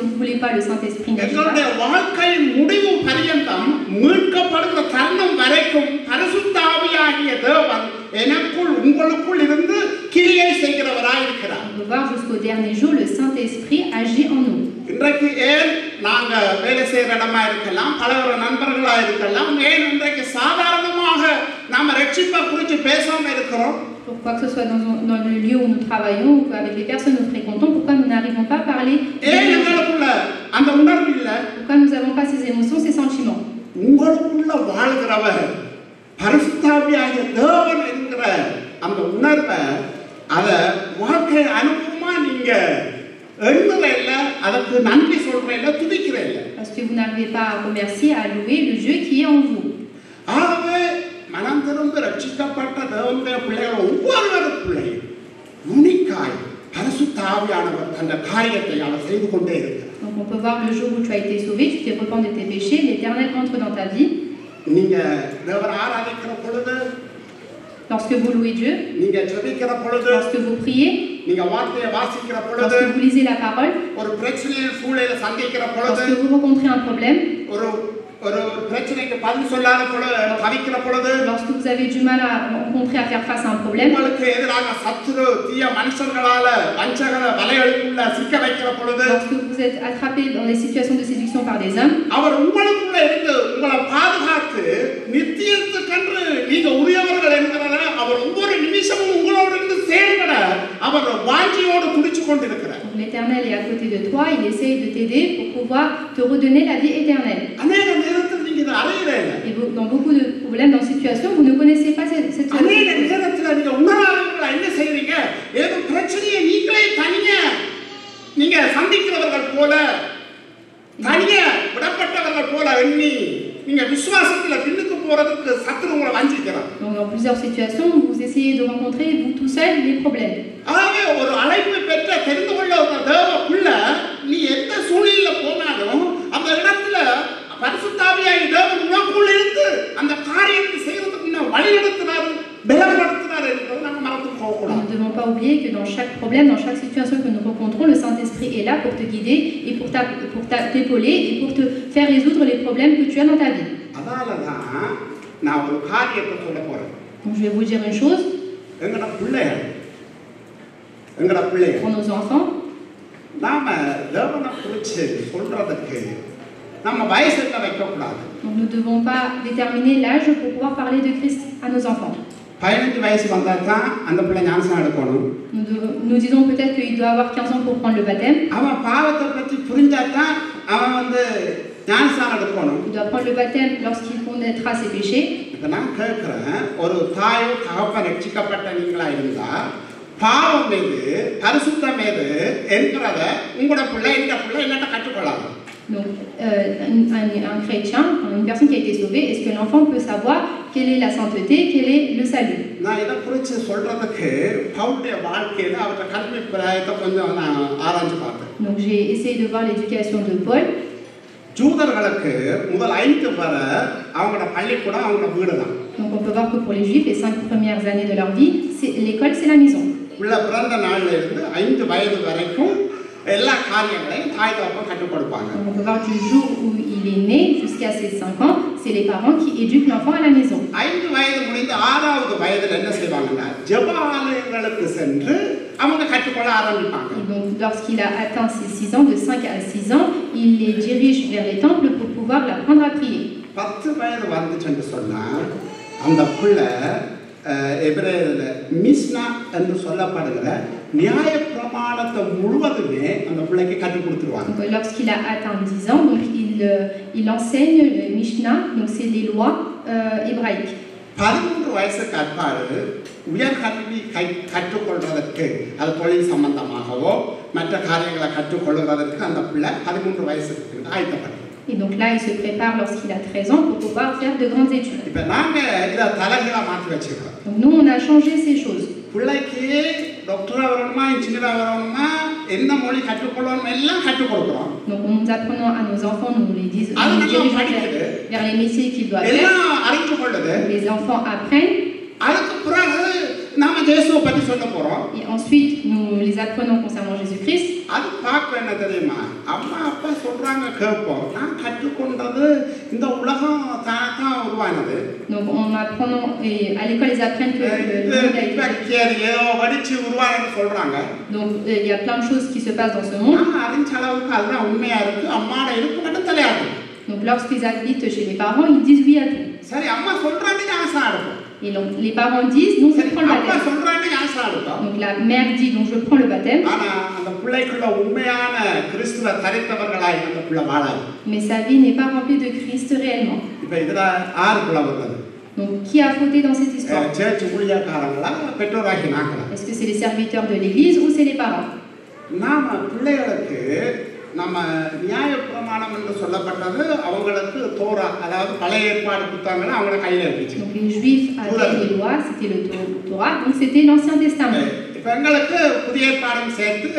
vous voulez pas, le Saint-Esprit n'agit எங்களுடைய pas. வாழ்க்கையின் முடிவு பரியந்தம் மீட்கப்படுகிற தருணம் வரைக்கும் பரிசுத்த ஆவியாகிய தேவன் எனக்குள் உங்களுக்குள் இருந்து கிரியை செய்கிறவராய் இருக்கிறார். On peut voir jusqu'au dernier jour, le Saint-Esprit agit en nous. இன்றைக்கு ஏன் நாங்க வேலை செய்யற இடமா இருக்கலாம், பலவர நண்பர்களா இருக்கலாம், ஏன் இன்றைக்கு சாதாரணமாக நாம ரட்சிப்பை குறித்து பேசாம இருக்கிறோம்? Pourquoi que ce soit dans le lieu où nous travaillons ou avec les personnes nous fréquentons, pourquoi nous n'arrivons pas à parler? ஏன் எங்களுக்குள்ள அந்த உணர்வு இல்ல? Pourquoi nous n'avons pas ces émotions, ces sentiments? உங்களுக்குள்ள வாழ்கிறவர் பரிசுத்த ஆவியாகிய தேவன் என்கிற அந்த உணர்வை அத வாழ்க்கை அனுபவமா நீங்க எண்ணுற இல்ல, அதற்கு நன்றி சொல்ற இல்ல, துதிக்கிற இல்ல. Parce que vous n'arrivez pas à remercier, à louer le Dieu qui est en vous. ஆகவே மனம் திரும்ப ரட்சிக்கப்பட்ட தேவனுடைய பிள்ளைகள் ஒவ்வொருவருக்குள்ளே நுனிக்காய் பரிசுத்த ஆவியானவர் தந்த காரியத்தை அவர் செய்து கொண்டே இருக்கிறார். Donc on peut voir le jour où tu as été sauvé, tu t'es repenti de tes péchés, l'Éternel entre dans ta vie. நீங்க தேவனை ஆராதிக்கிற பொழுது, Lorsque vous louez Dieu, நீங்க ஜெபிக்கிற பொழுது, lorsque vous priez, நீங்க வார்த்தையை வாசிக்கிற பொழுது, lorsque vous lisez la parole, ஒரு பிரச்சனையின் சூழலை சந்திக்கிற பொழுது, lorsque vous rencontrez un problème, ஒரு ஒரு பிரச்சனைக்கு பதில் சொல்லாத பொழுது, தவிக்கிற பொழுது, lorsque vous avez du mal à rencontrer, à faire face à un problème, உங்களுக்கு எதிராக சத்துரு தீய மனுஷங்களால வஞ்சகர வலைகளுக்குள்ள சிக்க வைக்கிற பொழுது, lorsque vous êtes attrapé dans des situations de séduction par des hommes, அவர் உங்களுக்குள்ள இருந்து உங்களை பாதுகாத்து நித்தியத்துக்கென்று நீங்க உரியவர்கள் என்கிறத அவர் ஒவ்வொரு நிமிஷமும் உங்களோடு இருந்து செயல்பட அவர் வாஞ்சியோடு துடிச்சு கொண்டிருக்கிறார். l'Éternel est à côté de toi, il essaye de t'aider pour pouvoir te redonner la vie éternelle. அநேக நேரத்தில் நீங்க இதை அறியறீங்க. Et dans beaucoup de problèmes, dans situations, vous ne connaissez pas cette அநேக நேரத்தில் நீங்க உணராதவங்களா என்ன செய்றீங்க? ஏதோ பிரச்சனையை நீங்களே தனியா நீங்க சந்திக்கிறவர்கள் போல, தனியா விடப்பட்டவர்கள் போல எண்ணி நீங்க விசுவாசத்துல பின்னுக்கு போறதுக்கு சத்துரு உங்களை வஞ்சிக்கிறார். Donc dans plusieurs situations, vous essayez de rencontrer vous tout seul les problèmes. ஆகவே ஒரு அழைப்பு பெற்ற தெரிந்து கொள்ள ஒரு தேவ பிள்ளை நீ எந்த சூழ்நிலையில போனாலும் அந்த இடத்துல பரிசுத்த ஆவியாகிய தேவன் உனக்குள்ள இருந்து அந்த காரியத்தை செய்யறதுக்கு வழி நடத்துறாரு, பலப்படுத்துறாரு என்பதை நம்ம மறந்து போகக்கூடாது. Nous ne devons pas oublier que dans chaque problème, dans chaque situation que nous rencontrons, le Saint-Esprit est là pour te guider et pour t'épauler et pour te faire résoudre les problèmes que tu as dans ta vie. அதனாலதான் நான் ஒரு காரியத்தை சொல்ல போறேன். Donc je vais vous dire une chose. எங்கட பிள்ளைகள் Pour nos enfants, நாம தேவனை குறித்து சொல்றதுக்கு நம்ம வயசுல வைக்க கூடாது. donc nous ne devons pas déterminer l'âge pour pouvoir parler de Christ à nos enfants. 15 வயசு வந்தா தான் அந்த பிள்ளை ஞானஸ்நானம் எடுக்கணும். Nous disons peut-être qu'il doit avoir 15 ans pour prendre le baptême. அவன் பாவத்தை பற்றி புரிஞ்சா தான் அவன் ஞானஸ்நானம் எடுக்கணும். Il doit prendre le baptême lorsqu'il connaîtra ses péchés. இப்ப நான் கேட்கிறேன், ஒரு தாயோ தகப்பன் ரட்சிக்கப்பட்ட நீங்களா இருந்தா பாவம் மீது பரிசுத்தம் மீது என்கிறத உங்களோட பிள்ளை இந்த பிள்ளை என்னட்ட கற்றுக்கொள்ளாது. Donc un chrétien, une personne qui a été sauvée, est-ce que l'enfant peut savoir quelle est la sainteté, quel est le salut? நான் இதை குறித்து சொல்றதுக்கு பவுலுடைய வாழ்க்கையில அவருடைய கல்வி பிராயத்தை கொஞ்சம் நான் ஆராய்ச்சி பார்த்தேன். Donc j'ai essayé de voir l'éducation de Paul. ஜூதர்களுக்கு முதல் 5 வரை அவங்களோட பள்ளிக்கூடம் அவங்களோட வீடு தான். Donc on peut voir que pour les Juifs, les 5 premières années de leur vie, l'école c'est la maison. உள்ள பிறந்த நாள்ல இருந்து 5 வயது வரைக்கும் எல்லா காரியங்களையும் தாய் தகப்பன் கற்றுக் கொடுப்பாங்க. Donc on peut voir du jour où il est né jusqu'à ses 5 ans, c'est les parents qui éduquent l'enfant à la maison. 5 வயது முடிந்து 6வது வயதில் என்ன செய்வாங்கன்னா ஜெபாலயங்களுக்கு சென்று அவங்க கற்றுக்கொள்ள ஆரம்பிப்பாங்க. Donc lorsqu'il a atteint ses 6 ans, de 5 à 6 ans, il les dirige vers les temples pour pouvoir l'apprendre à prier. 10 வயது வந்துச்சுன்னு சொன்னா அந்த பிள்ளை எபிரேயர்ல மிஸ்னா என்று சொல்லப்படுகிற நியாய பிரமாணத்தை முழுவதுமே அந்த பிள்ளைக்கு கற்றுக் கொடுத்துருவாங்க. Donc lorsqu'il a atteint 10 ans, donc il enseigne le Mishnah, donc c'est les lois hébraïques. 13 வயசுக்கு அப்பாறு உயர்கல்வி கற்றுக்கொள்வதற்கு அது தொழில் சம்பந்தமாகவோ மற்ற காரியங்களை கற்றுக்கொள்வதற்கு அந்த பிள்ளை 13 வயசுக்கு ஆயத்தப்படுது. Et donc là, il se prépare lorsqu'il a 13 ans pour pouvoir faire de grandes études. இப்போ நாங்க இத தலைகீழா மாற்றி வச்சிருக்கோம். Donc nous, on a changé ces choses. பிள்ளைக்கு டாக்டரா வரணுமா இன்ஜினியரா வரணுமா என்ன மொழி கற்றுக்கொள்ளணும் எல்லாம் கற்றுக் கொடுக்கிறோம். Donc nous apprenons à nos enfants, nous les dirigeons vers les métiers qu'ils doivent faire. எல்லாம் அறிந்து கொள்ளுது. Les enfants apprennent. அதுக்கு பிறகு நாம இயேசுவை பத்தி சொல்ல போறோம். Et ensuite, nous les apprenons concernant Jésus-Christ. அது பார்க்க என்ன தெரியுமா அம்மா அப்பா சொல்றாங்க கேட்போம் நான் கற்றுக்கொண்டது இந்த உலகம் தான் உருவானது. Donc on apprend et à l'école ils apprennent que le monde a été ஏதோ வடிச்சு உருவானது சொல்றாங்க. Donc il y a plein de choses qui se passent dans ce monde. அறிஞ்ச அளவுக்கு அதுதான் உண்மையா இருக்கு அம்மாட இருப்பு மட்டும் தலையாடும். Donc lorsqu'ils habitent chez les parents, ils disent oui à tout. சரி அம்மா சொல்றானே ஆசை ஆடுவோம். Et donc les parents disent non, je prends le baptême. Donc la mère dit donc je prends le baptême. Mais sa vie n'est pas remplie de Christ réellement. Donc qui a fauté dans cette histoire? Est-ce que c'est les serviteurs de l'église ou c'est les parents? நம்ம நியாய பிரமாணம் என்று சொல்லப்பட்டது அவங்களுக்கு தோரா அதாவது பழைய ஏற்பாடு புத்தகங்களை அவங்க கையில இருந்துச்சு. Donc les Juifs avaient les lois, c'était le Torah, donc c'était l'Ancien Testament. இப்போ எங்களுக்கு புதிய ஏற்பாடும் சேர்த்து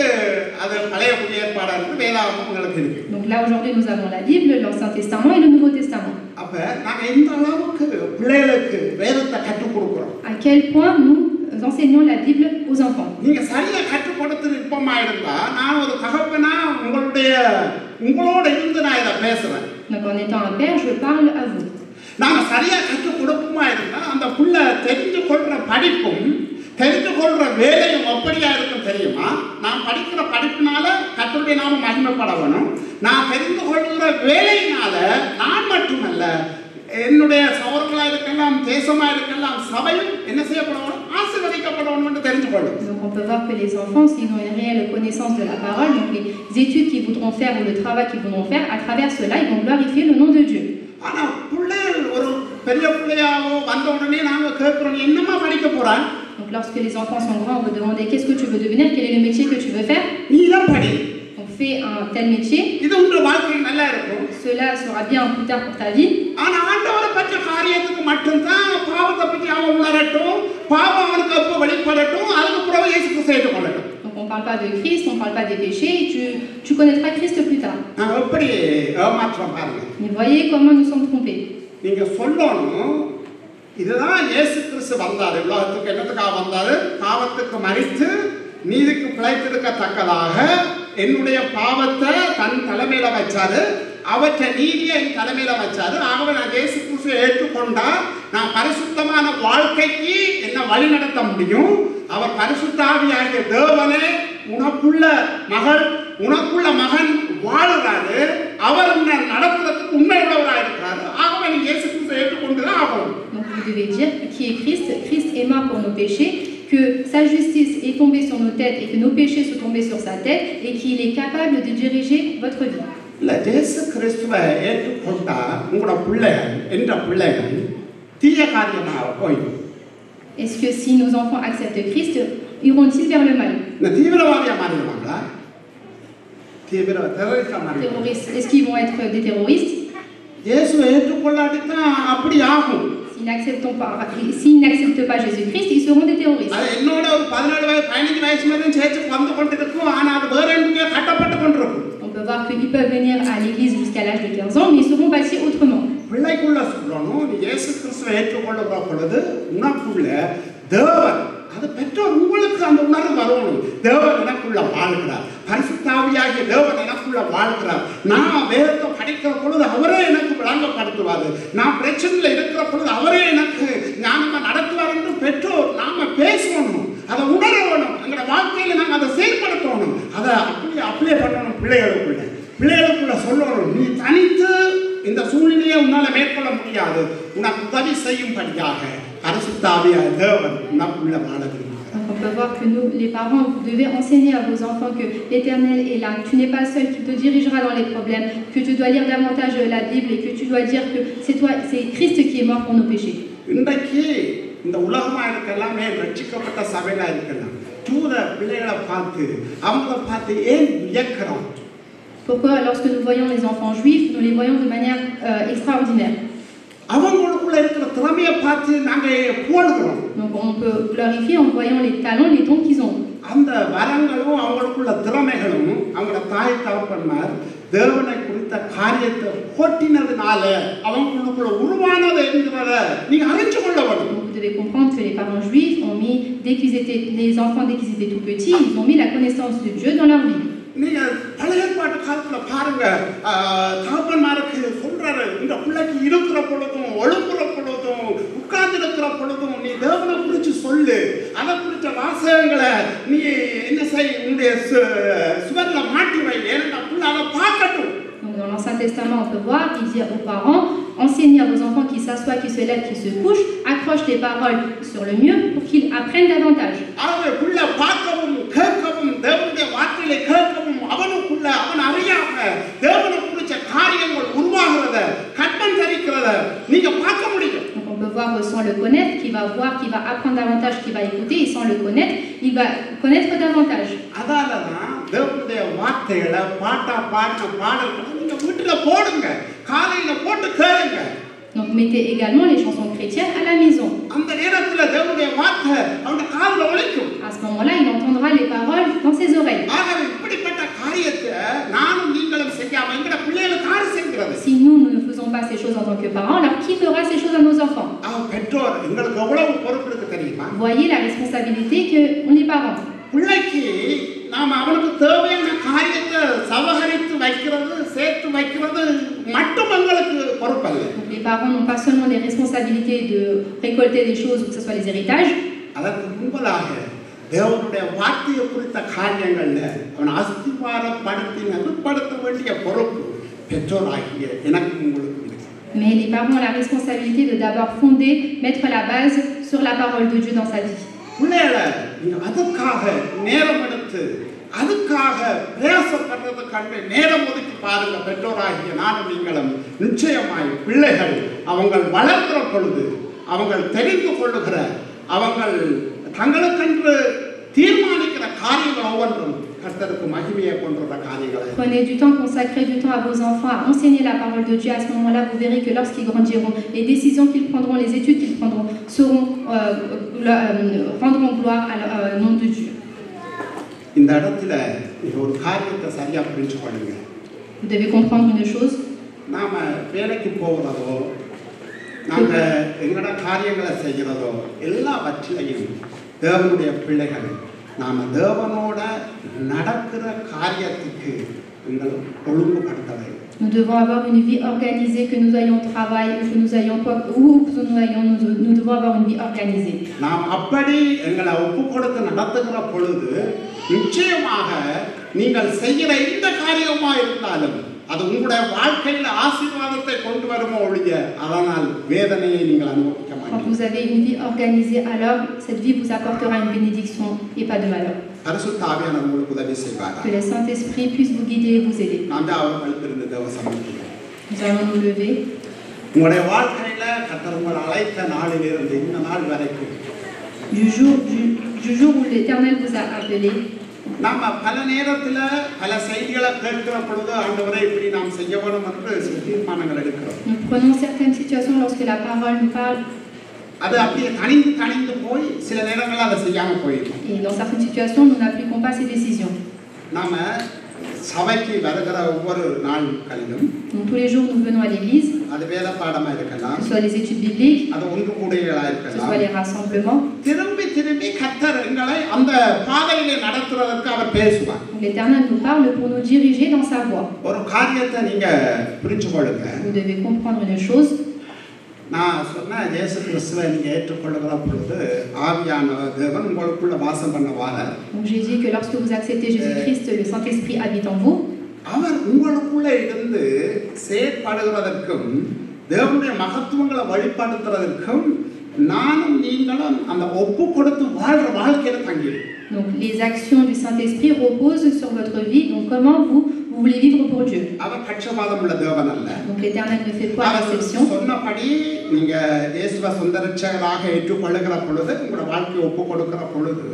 அது பழைய புதிய ஏற்பாடா இருக்கு வேதாகமம் உங்களுக்கு இருக்கு. Donc là aujourd'hui nous avons la Bible, l'Ancien Testament et le Nouveau Testament. அப்ப நாங்க இந்த அளவுக்கு பிள்ளைகளுக்கு வேதத்தை கற்றுக் கொடுக்கிறோம். À quel point nous enseignons la Bible aux enfants. நீங்க சரியா கற்றுக் கொடுத்து விருப்பமா இருந்தா நான் ஒரு தகப்பனா உங்களோட இருந்து நான் இத பேசுறேன். Donc en étant un père, je parle à vous. நாம சரியா கற்றுக் கொடுப்போமா இருந்தா அந்த புள்ள தெரிஞ்சு கொள்ற படிப்பும் தெரிஞ்சு கொள்ற வேலையும் அப்படியா இருக்கும் தெரியுமா? நான் படிக்கிற படிப்பினால கர்த்தருடைய நாமம் மகிமைப்படணும். நான் தெரிந்து கொள்கிற வேலையினால நான் மட்டுமல்ல என்னுடைய சகோதரர்களா இருக்கலாம் தேசமா இருக்கலாம் சபையும் என்ன செய்யப்படணும் ஆசீர்வதிக்கப்படணும் என்று தெரிந்து கொள்ளும். Donc on peut voir que les enfants s'ils ont une réelle connaissance de la parole, donc les études qu'ils voudront faire ou le travail qu'ils voudront faire, à travers cela ils vont glorifier le nom de Dieu. ஆனா பிள்ளைகள் ஒரு பெரிய பிள்ளையாவோ வந்த உடனே நாங்க கேட்கிறோம் என்னமா படிக்க போறான்? Donc lorsque les enfants sont grands, on vous demande qu'est-ce que tu veux devenir, quel est le métier que tu veux faire? On fait un tel métier. Cela sera bien plus tard pour ta vie. Donc on ne parle pas de Christ, on ne parle pas des péchés, tu connaîtras Christ plus tard. Mais voyez comment nous sommes trompés. இதுதான் இயேசு கிறிஸ்து வந்தார் உலகத்துக்கு என்னத்துக்காக வந்தார் பாவத்துக்கு மரித்து நீதிக்கு பிழைத்திருக்கத்தக்கதாக என்னுடைய பாவத்தை தன் தலைமையில வச்சாரு அவற்றை நீதியை என் தலைமையில வச்சாரு ஆகவே நான் இயேசு கிறிஸ்துவை ஏற்றுக்கொண்டா நான் பரிசுத்தமான வாழ்க்கைக்கு என்ன வழி நடத்த முடியும் அவர் பரிசுத்தாவியாகிய தேவனே உனக்குள்ள மகன் வாழுறாரு அவர் உன்னை நடத்துறதுக்கு உண்மை உள்ளவராக இருக்கிறாரு ஆகவே நீ இயேசு கிறிஸ்துவை ஏற்றுக்கொண்டுதான் ஆகணும். Donc vous devez dire qui est Christ. Christ est mort pour nos péchés, que sa justice est tombée sur nos têtes et que nos péchés sont tombés sur sa tête et qu'il est capable de diriger votre vie. இயேசு கிறிஸ்துவை ஏற்றுக்கொண்டா உங்களோட பிள்ளைகள் என்ற பிள்ளைகள் தீய காரியமாக போயிடும். Est-ce que si nos enfants acceptent Christ, iront-ils vers le mal? தீவிரவாதியா மாறிடுவாங்களா? Terroristes. Est-ce qu'ils vont être des terroristes? இயேசுவை ஏற்றுக்கொள்ளாட்டிதான் அப்படி ஆகும். S'ils n'acceptent pas Jésus-Christ, ils seront des terroristes. On peut peut voir qu'ils peuvent venir à l'église jusqu'à l'âge de 15 ans, mais ils seront bâtis autrement. பிள்ளைக்குள்ள சொல்லணும், நீ இயேசு கிறிஸ்துவை ஏற்றுக்கொள்ளுகிற பொழுது உனக்குள்ள தேவன், அது பெற்றோர் உங்களுக்கு அந்த உணர்வு வரணும். தேவன் எனக்குள்ள வாழ்கிறார், பரிசுத்த ஆவியாகிய தேவன் எனக்குள்ள வாழ்கிறார். நான் வேதத்தை படிக்கிற பொழுது அவரே எனக்கு விளங்கப்படுத்துவார். நான் பிரச்சனையில் இருக்கிற பொழுது அவரே எனக்கு ஞானமா நடத்துவார் என்று பெற்றோர் நாம பேசணும், அதை உணரணும், எங்களோட வாழ்க்கையில நாங்கள் அதை செயல்படுத்தணும், அதை அப்படியே பண்ணணும். பிள்ளைகளுக்குள்ள சொல்லணும், நீ தனித்து இந்த சூழ்நிலையை உன்னால மேற்கொள்ள முடியாது, உனக்கு உதவி செய்யும்படியாக பரிசுத்த ஆவியாகிய தேவன் உனக்குள்ள வாழ விரும்புகிறார். On peut voir que nous, les parents, vous devez enseigner à vos enfants que l'Éternel est là. Tu n'es pas seul, qui te dirigera dans les problèmes, que tu dois lire davantage la Bible et que tu dois dire que c'est toi, c'est Christ qui est mort pour nos péchés. இன்றைக்கு இந்த உலகமா இருக்கலாம், ரட்சிக்கப்பட்ட சபையில இருக்கலாம், தூர பிள்ளைகளை பார்த்து அவங்கள பார்த்து ஏன் வியக்கிறோம்? Pourquoi, lorsque nous voyons les enfants juifs, nous les voyons de manière extraordinaire? அவங்களுக்குள்ள இருக்கிற திறமையை பார்த்து நாங்க போடுகிறோம். Donc on peut glorifier en voyant les talents, les dons qu'ils ont. அந்த வரங்களும் அவங்களுக்குள்ள திறமைகளும் அவங்களோட தாய் தகப்பன்மார் தேவனை குறித்த காரியத்தை போட்டினதுனால அவங்களுக்குள்ள உருவானது என்கிறத நீங்க அறிஞ்சு கொள்ள வேண்டும். Vous devez comprendre que les parents juifs ont mis, les enfants dès qu'ils étaient tout petits, ils ont mis la connaissance de Dieu dans leur vie. நீங்க பழைய ஏற்பாட்டு காலத்துல பாருங்க, தகப்பன்மாருக்கு சொல்றாரு, இந்த பிள்ளைக்கு இருக்கிற பொழுதும் ஒழுங்குற பொழுதும் உட்கார்ந்து இருக்கிற பொழுதும் நீ தேவனை குறிச்சு சொல்லு, அதை குறித்த வாசகங்களை நீ என்ன செய், உன்னுடைய சுவர்ல மாட்டி வை, ஏன்னா பிள்ளை அதை பார்க்கட்டும். Dans l'Ancien Testament, on peut voir, il dit aux parents, enseignez à vos enfants qui s'assoient, qui se lèvent, qui se couchent, accroche les paroles sur le mur pour qu'ils apprennent davantage. அவன் பிள்ளை பார்க்கவும் கேட்கவும் தேவனுடைய வார்த்தைகளை கேட்கவும் அவனுக்குள்ள அவன் அறியாம தேவனை குறிச்ச காரியங்கள் உருவாகிறத கற்பன் தரிக்கிறத நீங்க பார்க்க முடியும். Donc on peut voir sans le connaître, qui va voir, qui va apprendre davantage, qui va écouter, et sans le connaître, il va connaître davantage. அதாலதான் தேவனுடைய வார்த்தைகளை பாட்டா பாடின பாடல்களை நீங்க வீட்டுல போடுங்க, காலையில போட்டு கேளுங்க. Donc mettez également les chansons chrétiennes à la maison. அந்த நேரத்துல தேவனுடைய வார்த்தை அவன் காதுல ஒலிக்கும். À ce moment-là, il entendra les paroles dans ses oreilles. ஆகவே இப்படிப்பட்ட காரியத்தை நானும் நீங்களும் செய்யாம எங்கட பிள்ளைகளுக்கு யாரு செய்கிறது? Si nous ne faisons pas ces choses en tant que parents, alors qui fera ces choses à nos enfants? பெற்றோர் எங்களுக்கு எவ்வளவு பொறுப்பு இருக்கு தெரியுமா? Voyez la responsabilité que on est parents. பிள்ளைக்கு நாம அவனுக்கு தேவையான காரியத்தை சவகரித்து வைக்கிறது, சேர்த்து வைக்கிறது மட்டும் எங்களுக்கு பொறுப்பல்ல. Les parents n'ont pas seulement les responsabilités de récolter des choses, que ce soit les héritages. அதற்கு முன்பதாக தேவனுடைய வார்த்தையை குறித்த காரியங்கள்ல அவன் அஸ்திவாரப்படுத்தி நடுப்படுத்த வேண்டிய பொறுப்பு பெற்றோராகிய எனக்கு உங்களுக்கு இருக்கு. Mais les parents ont la responsabilité de d'abord fonder, mettre la base sur la parole de Dieu dans sa vie. பிள்ளைகளை நீங்க அதுக்காக நேரம் எடுத்து அதுக்காக பிரயாசப்படுறதுக்காக நேரம் ஒதுக்கி பாருங்க. பெற்றோராகிய நானும் நீங்களும் நிச்சயமாய் பிள்ளைகள் அவங்க வளர்க்கிற பொழுது அவங்க தெரிந்து கொள்ளுகிற அவங்கள் தங்களுக்கென்று தீர்மானிக்கிற காரியங்கள் ஒவ்வொன்றும் கர்த்தருக்கு மகிமையை கொண்டுற காரியங்களை. Prenez du temps, consacrez du temps à vos enfants, à enseigner la parole de Dieu. À ce moment-là, vous verrez que lorsqu'ils grandiront, les décisions qu'ils prendront, les études qu'ils prendront, rendront gloire au nom de Dieu. இந்த இடத்துல ஒரு காரியத்தை சரியா புரிஞ்சு கொள்ளுங்க. Vous devez comprendre une chose. நாம வேலைக்கு போகிறதோ நாம எங்கட காரியங்களை செய்கிறதோ எல்லாவற்றிலையும் தேவனுடைய பிள்ளைகள் நாம தேவனோட நடக்கிற காரியத்துக்கு எங்களை ஒழுங்குபடுத்த வேண்டும். Nous devons avoir une vie organisée, que nous ayons travail, que nous ayons où nous ayons, nous devons avoir une vie organisée. நாம் அப்படி எங்களை ஒப்பு கொடுத்து நடத்துகிற பொழுது நிச்சயமாக நீங்கள் செய்கிற எந்த காரியமா இருந்தாலும் அது உங்களுடைய வாழ்க்கையில் ஆசீர்வாதத்தை கொண்டு வருமோ ஒழிய அதனால் வேதனையை நீங்கள் அனுபவிக்க மாட்டீர்கள். Quand vous avez une vie organisée, alors cette vie vous apportera une bénédiction et pas de malheur. பரிசுத்த ஆவியானவர் உங்களுக்கு உதவி செய்வார். Que le Saint-Esprit puisse vous guider et vous aider. நாம் அவர்களுக்கு தேவ சமூகத்தில் Nous allons nous lever. உங்களுடைய வாழ்க்கையில கர்த்தர் உங்களை அழைத்த நாளிலிருந்து இந்த நாள் வரைக்கும் Du jour où l'Éternel vous a appelé, நாம பல நேரத்துல பல செய்திகளை கேட்கிற பொழுது ஆண்டவரே இப்படி நாம் செய்ய வேண்டும் என்று தீர்மானங்கள் எடுக்கிறோம். nous prenons certaines situations lorsque la parole nous parle. அது அப்படியே தனிந்து போய் சில நேரங்களில் அதை செய்யாம போயிடும். Et dans certaines situations, nous n'appliquons pas ces décisions. நாம சபைக்கு வருகிற ஒவ்வொரு நாட்களிலும் Donc tous les jours nous venons à l'église, அது வேத பாடமா இருக்கலாம், que ce soit les études bibliques, அது ஒன்று கூடுதலா que ce இருக்கலாம். soit les rassemblements. திரும்பி திரும்பி கர்த்தர் எங்களை அந்த பாதையிலே நடத்துறதற்கு அவர் பேசுவார். Donc l'Éternel nous parle pour nous diriger dans sa voie. ஒரு காரியத்தை நீங்க புரிஞ்சு கொள்ளுங்க. Vous devez comprendre une chose. நான் சொன்ன இயேசு கிறிஸ்துவை நீங்க ஏற்றுக்கொள்ளுகிற பொழுது ஆவியானவர் தேவன் உங்களுக்குள்ள வாசம் பண்ண வாரார். Donc j'ai dit que lorsque vous acceptez Jésus-Christ, le Saint-Esprit habite en vous. அவர் உங்களுக்குள்ள இருந்து செயற்படுகிறதற்கும் தேவனுடைய மகத்துவங்களை வெளிப்படுத்துறதற்கும் நானும் நீங்களும் அந்த ஒப்பு கொடுத்து வாழ்ற வாழ்க்கையில தங்கிடும். Donc les actions du Saint-Esprit reposent sur votre vie. Donc comment vous voulez vivre pour Dieu? அவர் பட்சபாதம் உள்ள தேவன் அல்ல. Donc l'Éternel ne fait pas exception. சொன்னபடி நீங்க இயேசுவை சொந்த ரட்சகராக ஏற்றுக்கொள்ளுகிற பொழுது உங்களோட வாழ்க்கையை ஒப்பு கொடுக்கிற பொழுது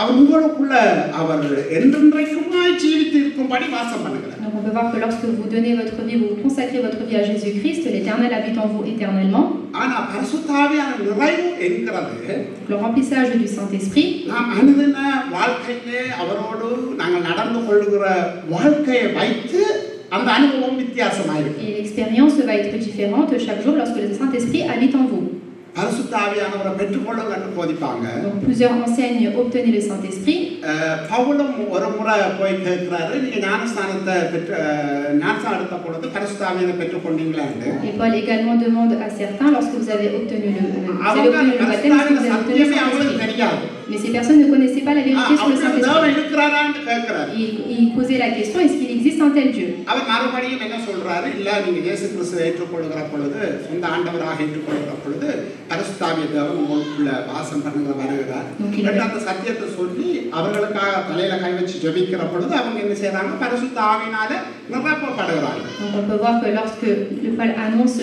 அவர் உங்களுக்குள்ள அவர் என்றென்றைக்குமாய் ஜீவித்து இருக்கும்படி வாசம் பண்ணுகிறார். Donc on peut voir que lorsque vous donnez votre vie, vous consacrez votre vie à Jésus-Christ, l'Éternel habite en vous éternellement. ஆனா பரிசுத்த ஆவியான நிறைவு என்கிறது Le remplissage du Saint-Esprit, நாம் அனுதின வாழ்க்கையிலே அவரோடு நாங்கள் நடந்து கொள்ளுகிற வாழ்க்கையை வைத்து அந்த அனுபவம் வித்தியாசமாயிருக்கு. et l'expérience va être différente chaque jour lorsque le Saint-Esprit habite en vous. பரிசுத்த ஆவியானவரை பெற்றுக்கொள்ளுங்கன்னு போதிப்பாங்க. Donc plusieurs enseignent obtenez le Saint-Esprit. பவுலும் ஒரு முறை போய் கேட்கிறாரு, நீங்க ஞானஸ்தானத்தை ஞானஸ்தானம் எடுத்த பொழுது பரிசுத்த ஆவியானவரை பெற்றுக்கொண்டீங்களான்னு. Et Paul également demande à certains lorsque vous avez obtenu le baptême, est-ce que vous avez obtenu le Saint-Esprit? Mais ces personnes ne connaissaient pas la vérité sur le Saint-Esprit. Ils posaient la question, est-ce qu'il existe un tel Dieu? அவர் மறுபடியும் என்ன சொல்றாரு, இல்ல நீங்க இயேசு கிறிஸ்துவை ஏற்றுக்கொள்ளுகிற பொழுது சொந்த ஆண்டவராக ஏற்றுக்கொள்ளுகிற பொழுது பரிசுத்த ஆவிய தேவன் உங்களுக்குள்ள வாசம் பண்ணுகிற வருகிறார். அந்த சத்தியத்தை சொல்லி அவர்களுக்காக தலையில கை வச்சு ஜெபிக்கிற பொழுது அவங்க என்ன செய்யறாங்க, பரிசுத்த ஆவியினால நிரப்பப்படுகிறாங்க. Donc on peut voir que lorsque le Paul annonce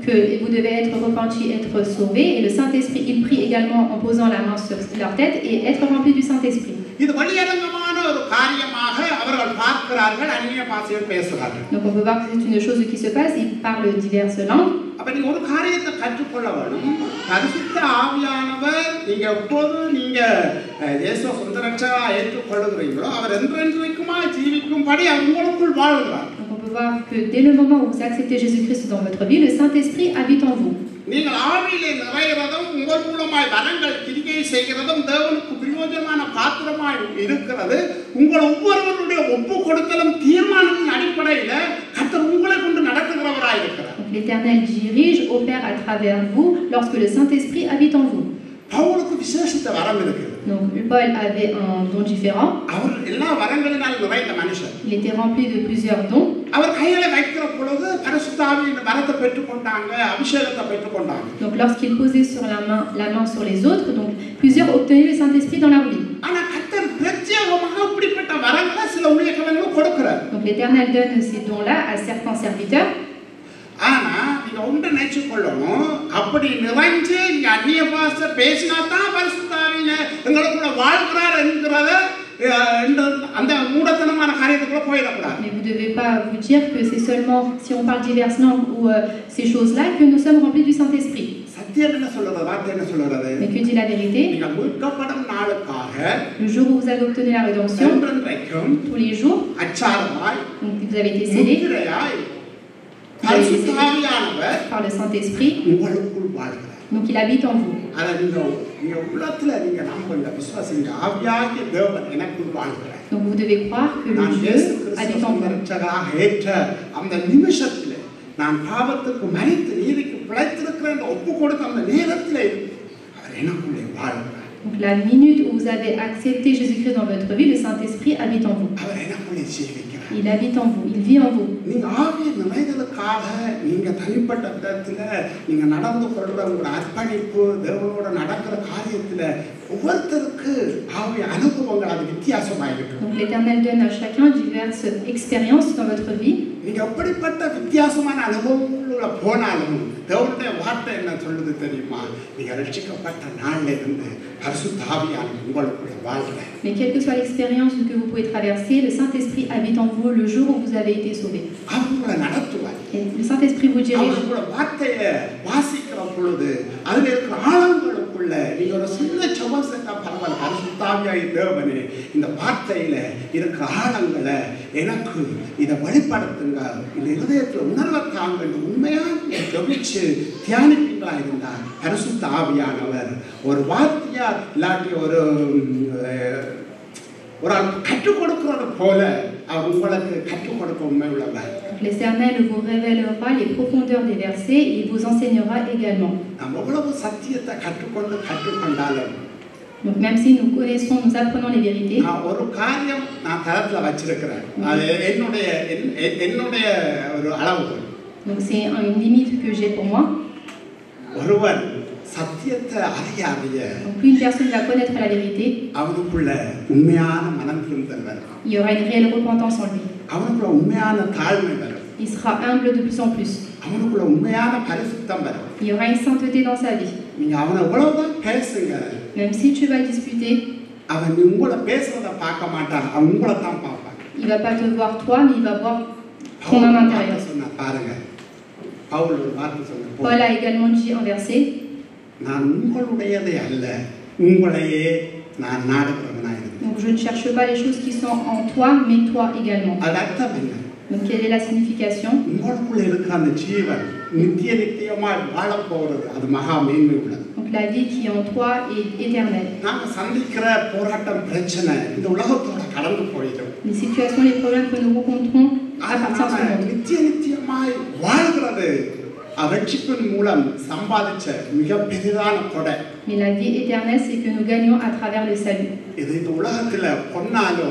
que vous devez être repentis, être sauvés, et le Saint-Esprit, il prie également en posant la main sur leur tête et être rempli du Saint-Esprit. இது வெளியரங்கமான ஒரு காரியமாக அவர்கள் பார்க்கிறார்கள், அந்நிய பாஷையில் பேசுகிறார்கள். Donc on peut voir que c'est une chose qui se passe, ils parlent diverses langues. அப்ப நீங்க ஒரு காரியத்தை கற்றுக்கொள்ள வேணும், பரிசுத்த ஆவியானவர் நீங்க எப்போது நீங்க இயேசுவை சொந்த ரட்சகராக ஏற்றுக்கொள்ளுகிறீங்களோ அவர் என்றென்றைக்குமா ஜீவிக்கும்படி அவர் உங்களுக்குள் வாழ்கிறார். Donc on peut voir que dès le moment où vous acceptez Jésus-Christ dans votre vie, le Saint-Esprit habite en vous. நீங்கள் ஆவியிலே நிறைகிறதும் உங்கள் மூலமாய் வரங்கள் கிரியை செய்கிறதும் தேவனுக்கு பிரயோஜனமான பாத்திரமாய் இருக்கிறது. உங்கள் ஒவ்வொருவருடைய ஒப்பு கொடுத்தலும் தீர்மானத்தின் அடிப்படையில் கர்த்தர் உங்களை கொண்டு நடத்துகிறவராய் இருக்கிறார். L'Éternel dirige, opère à travers vous lorsque le Saint-Esprit habite en vous. பவுலுக்கு விசேஷித்த வரம் இருக்கு. Donc Paul avait un don différent. அவர் எல்லா வரங்களினால் நிறைந்த மனுஷன். Il était rempli de plusieurs dons. அவர் கையில வைக்கிற பொழுது பரிசுத்த ஆவியின் வரத்தை பெற்றுக்கொண்டாங்க, அபிஷேகத்தை பெற்றுக்கொண்டாங்க. Donc lorsqu'il posait sur la main sur les autres, donc plusieurs obtenaient le Saint-Esprit dans leur vie. ஆனா கர்த்தர் பிரத்யேகமாக அப்படிப்பட்ட வரங்களை சில ஊழியர்களுக்கு கொடுக்கிறார். Donc l'Éternel donne ces dons-là à certains serviteurs. ஆனா நீங்க ஒன்று நினைச்சு கொள்ளணும், அப்படி நிறைஞ்சு இங்க அந்நிய பாஷை பேசினா தான் பரிசுத்த ஆவியில எங்களுக்குள்ள வாழ்கிறார் என்கிறத அந்த மூடத்தனமான காரியத்துக்குள்ள போயிடக்கூடாது. Mais vous ne devez pas vous dire que c'est seulement si on parle diverses langues ou ces choses-là que nous sommes remplis du Saint-Esprit. சத்தியம் என்ன சொல்றது, வார்த்தை என்ன சொல்றது? Mais que dit la vérité? நீங்க மீட்கப்படும் நாளுக்காக Le jour où vous avez obtenu la rédemption, tous les jours, அச்சாரமாய் donc vous avez été scellés par le Saint-Esprit, donc il habite en vous. Donc vous devez croire que le Dieu habite en vous. நான் பாவத்துக்கு மரித்து நீதிக்கு பிழைத்திருக்கிறேன் என்று ஒப்பு கொடுத்த அந்த நேரத்திலே அவர் எனக்குள்ளே வாழ்கிறார். Donc la minute où vous avez accepté Jésus-Christ dans votre vie, le Saint-Esprit habite en vous. அவர் எனக்குள்ளே ஜீவிக்கிறார். Il habite en vous, il vit en vous. நீங்க ஆவியின் நிறைதலுக்காக நீங்க தனிப்பட்ட விதத்துல நீங்க நடந்து கொள்ற உங்க அர்ப்பணிப்பு தேவனோட நடக்கிற காரியத்துல ஒவ்வொருத்தருக்கு ஆவிய அனுபவங்கள் அது வித்தியாசமாயிருக்கு. Donc l'Éternel donne à chacun diverses expériences dans votre vie. நீங்க எப்படிப்பட்ட வித்தியாசமான அனுபவங்கள போனாலும் தேவனுடைய வார்த்தை என்ன சொல்லுது தெரியுமா, நீங்க ரட்சிக்கப்பட்ட நாள்ல இருந்து பரிசுத்த ஆவியானவர் உங்களுக்குள்ள வாழ்கிறார். Mais quelle que soit l'expérience que vous pouvez traverser, le Saint-Esprit habite en vous le jour où vous avez été sauvé. அவங்களை நடத்துவார். Le Saint-Esprit vous dirige. அவங்களோட வார்த்தையை வாசிக்கிற பொழுது அதுல இருக்கிற ஆழங்களுக்குள்ள உங்களுக்குள்ள நீங்க ஒரு சின்ன ஜெபம் செஞ்சா பரவாயில்ல. பரிசுத்தாவியாய் தேவனே, இந்த வார்த்தையில இருக்கிற ஆழங்களை எனக்கு இதை வெளிப்படுத்துங்க, இந்த இருதயத்துல உணர்வை தாங்க, உண்மையா ஜெபிச்சு தியானிப்பீங்களா இருந்தால் பரிசுத்த ஆவியானவர் ஒரு வார்த்தையா இல்லாட்டி ஒரு கற்றுக் கொடுக்கிறது போல அவர் உங்களுக்கு கற்றுக் கொடுக்க உண்மை உள்ளவர். L'Éternel vous révélera les profondeurs des versets et il vous enseignera également. நாம் எவ்வளவு சத்தியத்தை கற்றுக்கொண்டாலும் Donc même si nous connaissons, nous apprenons les vérités, நான் ஒரு காரியம் நான் தரத்துல வச்சிருக்கிறேன். அது என்னுடைய ஒரு அளவுகோல். donc c'est une limite que j'ai pour moi. ஒருவன் சத்தியத்தை அறியாதைய Donc plus une personne va connaître la vérité, அவனுக்குள்ள உண்மையான மனம் திரும்புதல் வரும். il y aura une réelle repentance en lui. அவனுக்குள்ள உண்மையான தாழ்மை வரும். Il sera humble de plus en plus. அவனுக்குள்ள உண்மையான பரிசுத்தம் வரும். Il y aura une sainteté dans sa vie. நீங்க அவனை எவ்வளவுதான் பேசுங்க, Même si tu vas disputer, அவன் உங்களை பேசுறத பார்க்க மாட்டான், அவன் உங்களை தான் பார்ப்பான். il va pas te voir toi, mais il va voir ton âme intérieure. சொன்ன பாருங்க, பவுல் ஒரு வார்த்தை சொன்ன, Paul a également dit en verset, நான் உங்களுடையதே அல்ல, உங்களையே நான் நாடுகிறவனாய் இருக்கிறேன். donc je ne cherche pas les choses qui sont en toi, mais toi également. அது அர்த்தம் என்ன? Donc quelle est la signification? உங்களுக்குள்ள இருக்கிற அந்த ஜீவன் நித்தியமாய் வாழ போகிறது, அது மகா மேன்மை உள்ளது. Donc la vie qui est en toi est éternelle. நாம சந்திக்கிற போராட்டம் பிரச்சனை இந்த உலகத்தோட கடந்து போயிடும். Les situations, les problèmes que nous rencontrons appartiennent à ce monde. நித்தியமாய் வாழ்கிறது ரட்சிப்பின் மூலம் சம்பாதிச்ச மிக பெரிதான கொடை. Mais la vie éternelle, c'est que nous gagnons à travers le salut. இது இந்த உலகத்துல பொன்னாலோ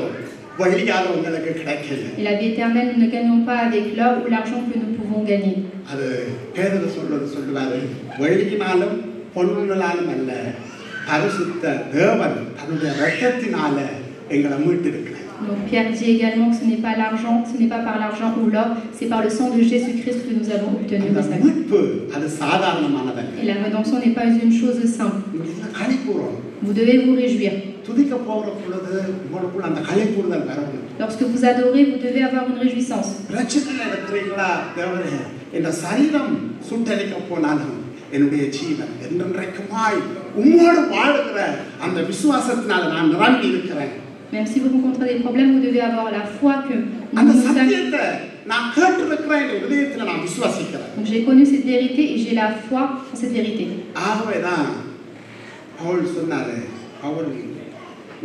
வழியாலோ உங்களுக்கு கிடைக்கல. Et la vie éternelle, nous ne gagnons pas avec l'or ou l'argent que nous pouvons gagner. அது பேதுரு சொல்லுவாரு, வழியினாலும் பொன்னாலும் அல்ல, பரிசுத்த தேவன் தன்னுடைய இரத்தத்தினால எங்களை மீட்டிருக்கிறார். Donc Pierre dit également que ce n'est pas l'argent, ce n'est pas par l'argent ou l'or, c'est par le sang de Jésus-Christ que nous avons obtenu le salut. மீட்பு அது சாதாரணமானதல்ல. Et la rédemption n'est pas une chose simple. களிப்புறோம். Vous devez vous réjouir. துதிக்க போகிற பொழுது உங்களுக்குள்ள அந்த களிப்புறுதல் வரணும். Lorsque vous adorez, vous devez avoir une réjouissance. பிரச்சனையில இருக்கிறீங்களா? தேவனே, இந்த சரீரம் சுட்டரிக்க போனாலும் என்னுடைய ஜீவன் என்றென்றைக்குமாய் உம்மோடு வாழுகிற அந்த விசுவாசத்தினால நான் நிரம்பி இருக்கிறேன். Même si vous rencontrez des problèmes, vous devez avoir la foi que அந்த nous sommes. சத்தியத்தை நான் கேட்டிருக்கிறேன், என் இதயத்துல நான் விசுவாசிக்கிறேன். Donc j'ai connu cette vérité et j'ai la foi en cette vérité. ஆகவேதான் பவுல் சொன்னாரு, பவுல்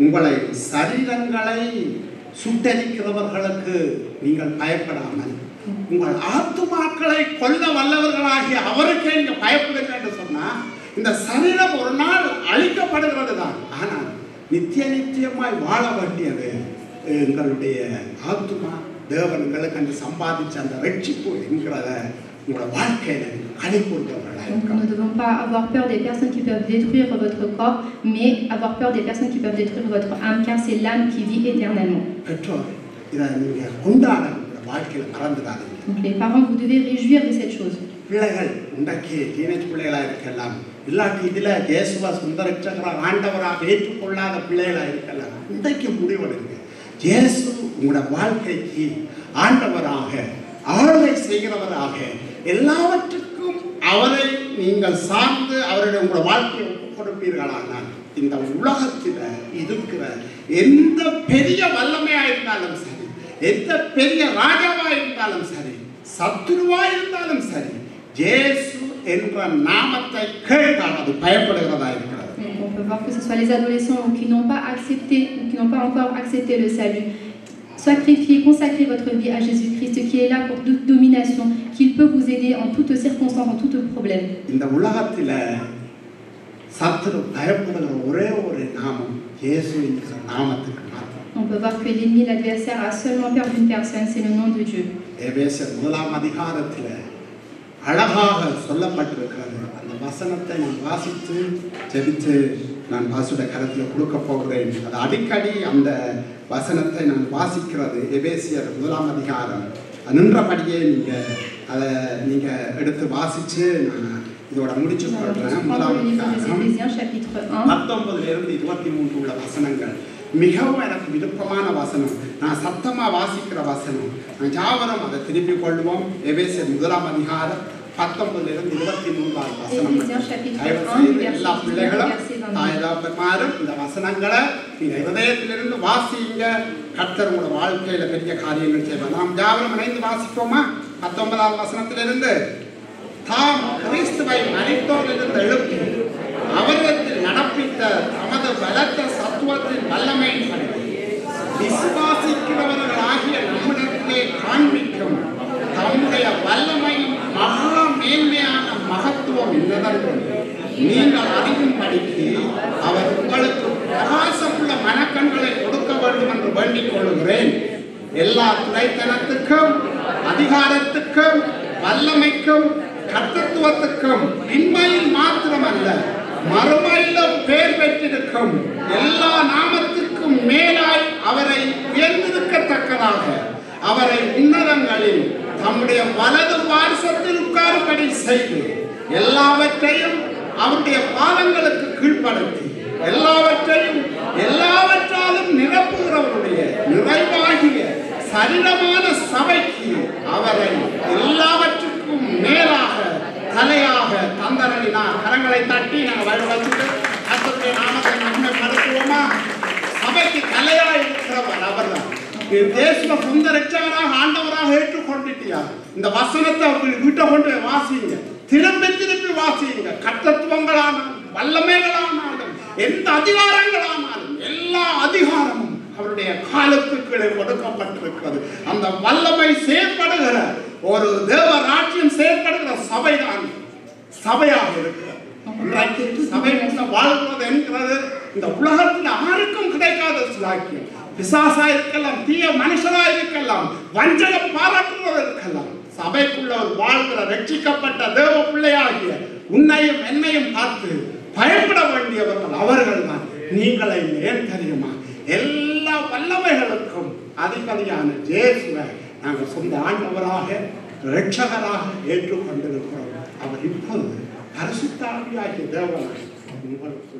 உங்களை சரீரங்களை சுட்டரிக்கிறவர்களுக்கு நீங்கள் பயப்படாமல் உங்கள் ஆத்துமாக்களை கொல்ல வல்லவர்களாகிய அவருக்கே நீங்க பயப்படுங்க என்று சொன்னா, இந்த சரீரம் ஒரு நாள் அழிக்கப்படுகிறது தான், ஆனால் நித்தியமாய் வாழ வேண்டியது எங்களுடைய ஆத்துமா. தேவன் எங்களுக்கு அந்த சம்பாதிச்ச அந்த ரட்சிப்பு என்கிறத உங்களோட வாழ்க்கையில களிப்புறுத்தவர்களாக. Donc nous ne devons pas avoir peur des personnes qui peuvent détruire votre corps, mais avoir peur des personnes qui peuvent détruire votre âme, car c'est l'âme qui vit éternellement. பெற்றோர் இதை நீங்க கொண்டாட வாழ்க்கையில மறந்துடாதீங்க. Donc les parents, vous devez réjouir de cette chose. பிள்ளைகள் இன்றைக்கு டீனேஜ் பிள்ளைகளா இருக்கலாம், இல்லாட்டி இதுல இயேசுவா சொந்த ரட்சகராக ஆண்டவராக ஏற்றுக்கொள்ளாத பிள்ளைகளா இருக்கலாம். இன்றைக்கு முடிவெடுங்க, இயேசு உங்களோட வாழ்க்கைக்கு ஆண்டவராக ஆளுகை செய்கிறவராக, எல்லாவற்றுக்கும் அவரை நீங்கள் சார்ந்து அவருடைய உங்களோட வாழ்க்கையை கொடுப்பீர்களானால் இந்த உலகத்தில் இருக்கிற எந்த பெரிய வல்லமையா இருந்தாலும் சரி, எந்த பெரிய ராஜாவா இருந்தாலும் சரி, சத்துருவா இருந்தாலும் சரி, இயேசு என்ற நாமத்தை கேட்டால் அது பயப்படுகிறதா இருக்கிறது. On peut voir que ce soit les adolescents qui n'ont pas accepté ou qui n'ont pas encore accepté le salut. Sacrifiez, consacrez votre vie à Jésus-Christ qui est là pour toute domination, qu'il peut vous aider en toutes circonstances, en tout problème. இந்த உலகத்தில் சத்துரு பயப்படுகிற ஒரே ஒரு நாமம் இயேசு என்கிற நாமத்துக்கு மாத்திரம். On peut voir que l'ennemi, l'adversaire, a seulement peur d'une personne, c'est le nom de Dieu. எபேசியர் 1ஆம் அதிகாரத்தில் அழகாக சொல்லப்பட்டிருக்கிறது. அந்த வசனத்தை நான் வாசித்து ஜெபித்து நான் பாசுட கரத்தில் கொடுக்க போகிறேன். அது அடிக்கடி அந்த வசனத்தை நான் வாசிக்கிறது. எபேசியர் 1ஆம் அதிகாரம் நின்றபடியே அதை எடுத்து வாசித்து நான் இதோட முடிச்சு கொள்றேன். 19 to 23 உள்ள வசனங்கள் மிகவும் எனக்கு விருப்பமான வசனம். நான் சத்தமா வாசிக்கிற வசனம். நான் யாவரும் அதை திருப்பிக் கொள்வோம். எபேசியர் 1ஆம் அதிகாரம் 19 23 Éphésiens chapitre 1 du எல்லா verset 19 பிள்ளைகளும் verset 22. தாய்தாப்பமாரும் இந்த வசனங்களை நீங்க இதயத்திலிருந்து வாசிங்க. கர்த்தர் உங்களோட வாழ்க்கையில பெரிய காரியங்கள் செய்வார். நாம் யாவரும் இணைந்து வாசிப்போமா? 19ஆம் வசனத்திலிருந்து, தாம் கிறிஸ்துவை மரித்தோரிலிருந்து எழுப்பி அவரிடத்தில் நடப்பித்த தமது பலத்த சத்துவத்தின் வல்லமையின்படி விசுவாசிக்கிறவர்களாகிய நம்மிடத்திலே காண்பிக்கும் தம்முடைய வல்லமையின் மகா மேன்மையான மகத்துவம் என்னதென்று நீங்கள் அறியும்படிக்கு அவர் உங்களுக்கு பிரகாசமுள்ள மனக்கண்களை கொடுக்க வேண்டும் என்று வேண்டிக் கொள்கிறேன். எல்லா துணைத்தனத்துக்கும் அதிகாரத்துக்கும் வல்லமைக்கும் கர்த்தத்துவத்துக்கும் இன்மையில் மாத்திரமல்ல மறுமையிலும் பேர் பெற்றிருக்கும் எல்லா நாமத்துக்கும் மேலாய் அவரை உயர்ந்திருக்கத்தக்கதாக அவரை உன்னதங்களில் தம்முடைய வலது வாரிசத்தில் உட்காரும்படி செய்து எல்லாவற்றையும் அவருடைய பாதங்களுக்கு கீழ்ப்படுத்தி எல்லாவற்றாலும் நிரப்புகிறவருடைய நிறைவாகிய சரீரமான சபைக்கு அவரை எல்லாவற்றுக்கும் மேலாக தலையாக தந்தரணினார். கரங்களை தட்டி நாங்கள் வச்சுட்டு கர்த்தருடைய நாமத்தை மகிமைப்படுத்துவோமா? சபைக்கு தலையாக இருக்கிறவர் அவர்தான். தேச சொந்த ரட்சகராக ஆண்டவராக ஏற்றுக்கொண்டுட்டியா? இந்த வசனத்தை வீட்டை கொண்டு வாசிங்க, திருப்பி வாசிங்க. கர்த்தத்துவங்களானாலும் வல்லமைகளானாலும் எந்த அதிகாரங்களானாலும் எல்லா அதிகாரமும் அவருடைய காலுக்கு கீழே கொடுக்கப்பட்டிருக்கிறது. அந்த வல்லமை செயற்படுகிற ஒரு தேவ ராஜ்யம் செயற்படுகிற சபைதான் சபையாக இருக்கிறது. சபை வாழ்கிறது என்கிறது இந்த உலகத்தில் யாருக்கும் கிடைக்காத சிலாக்கியம். பிசாசா இருக்கலாம், தீய மனுஷரா இருக்கலாம், வஞ்சகம் பாராட்டுவது இருக்கலாம், சபைக்குள்ள ஒரு வாழ்கிற ரட்சிக்கப்பட்ட தேவ பிள்ளையாகிய உன்னையும் என்னையும் பார்த்து பயப்பட வேண்டியவர்கள் அவர்கள் தான். நீங்களை ஏன் தெரியுமா? எல்லா வல்லமைகளுக்கும் அதிபதியான இயேசுவை நாங்கள் சொந்த ஆண்டவராக இரட்சகராக ஏற்றுக்கொண்டிருக்கிறோம். அவர் இப்போது பரிசுத்த ஆவியாகிய தேவனாய் உங்களுக்கு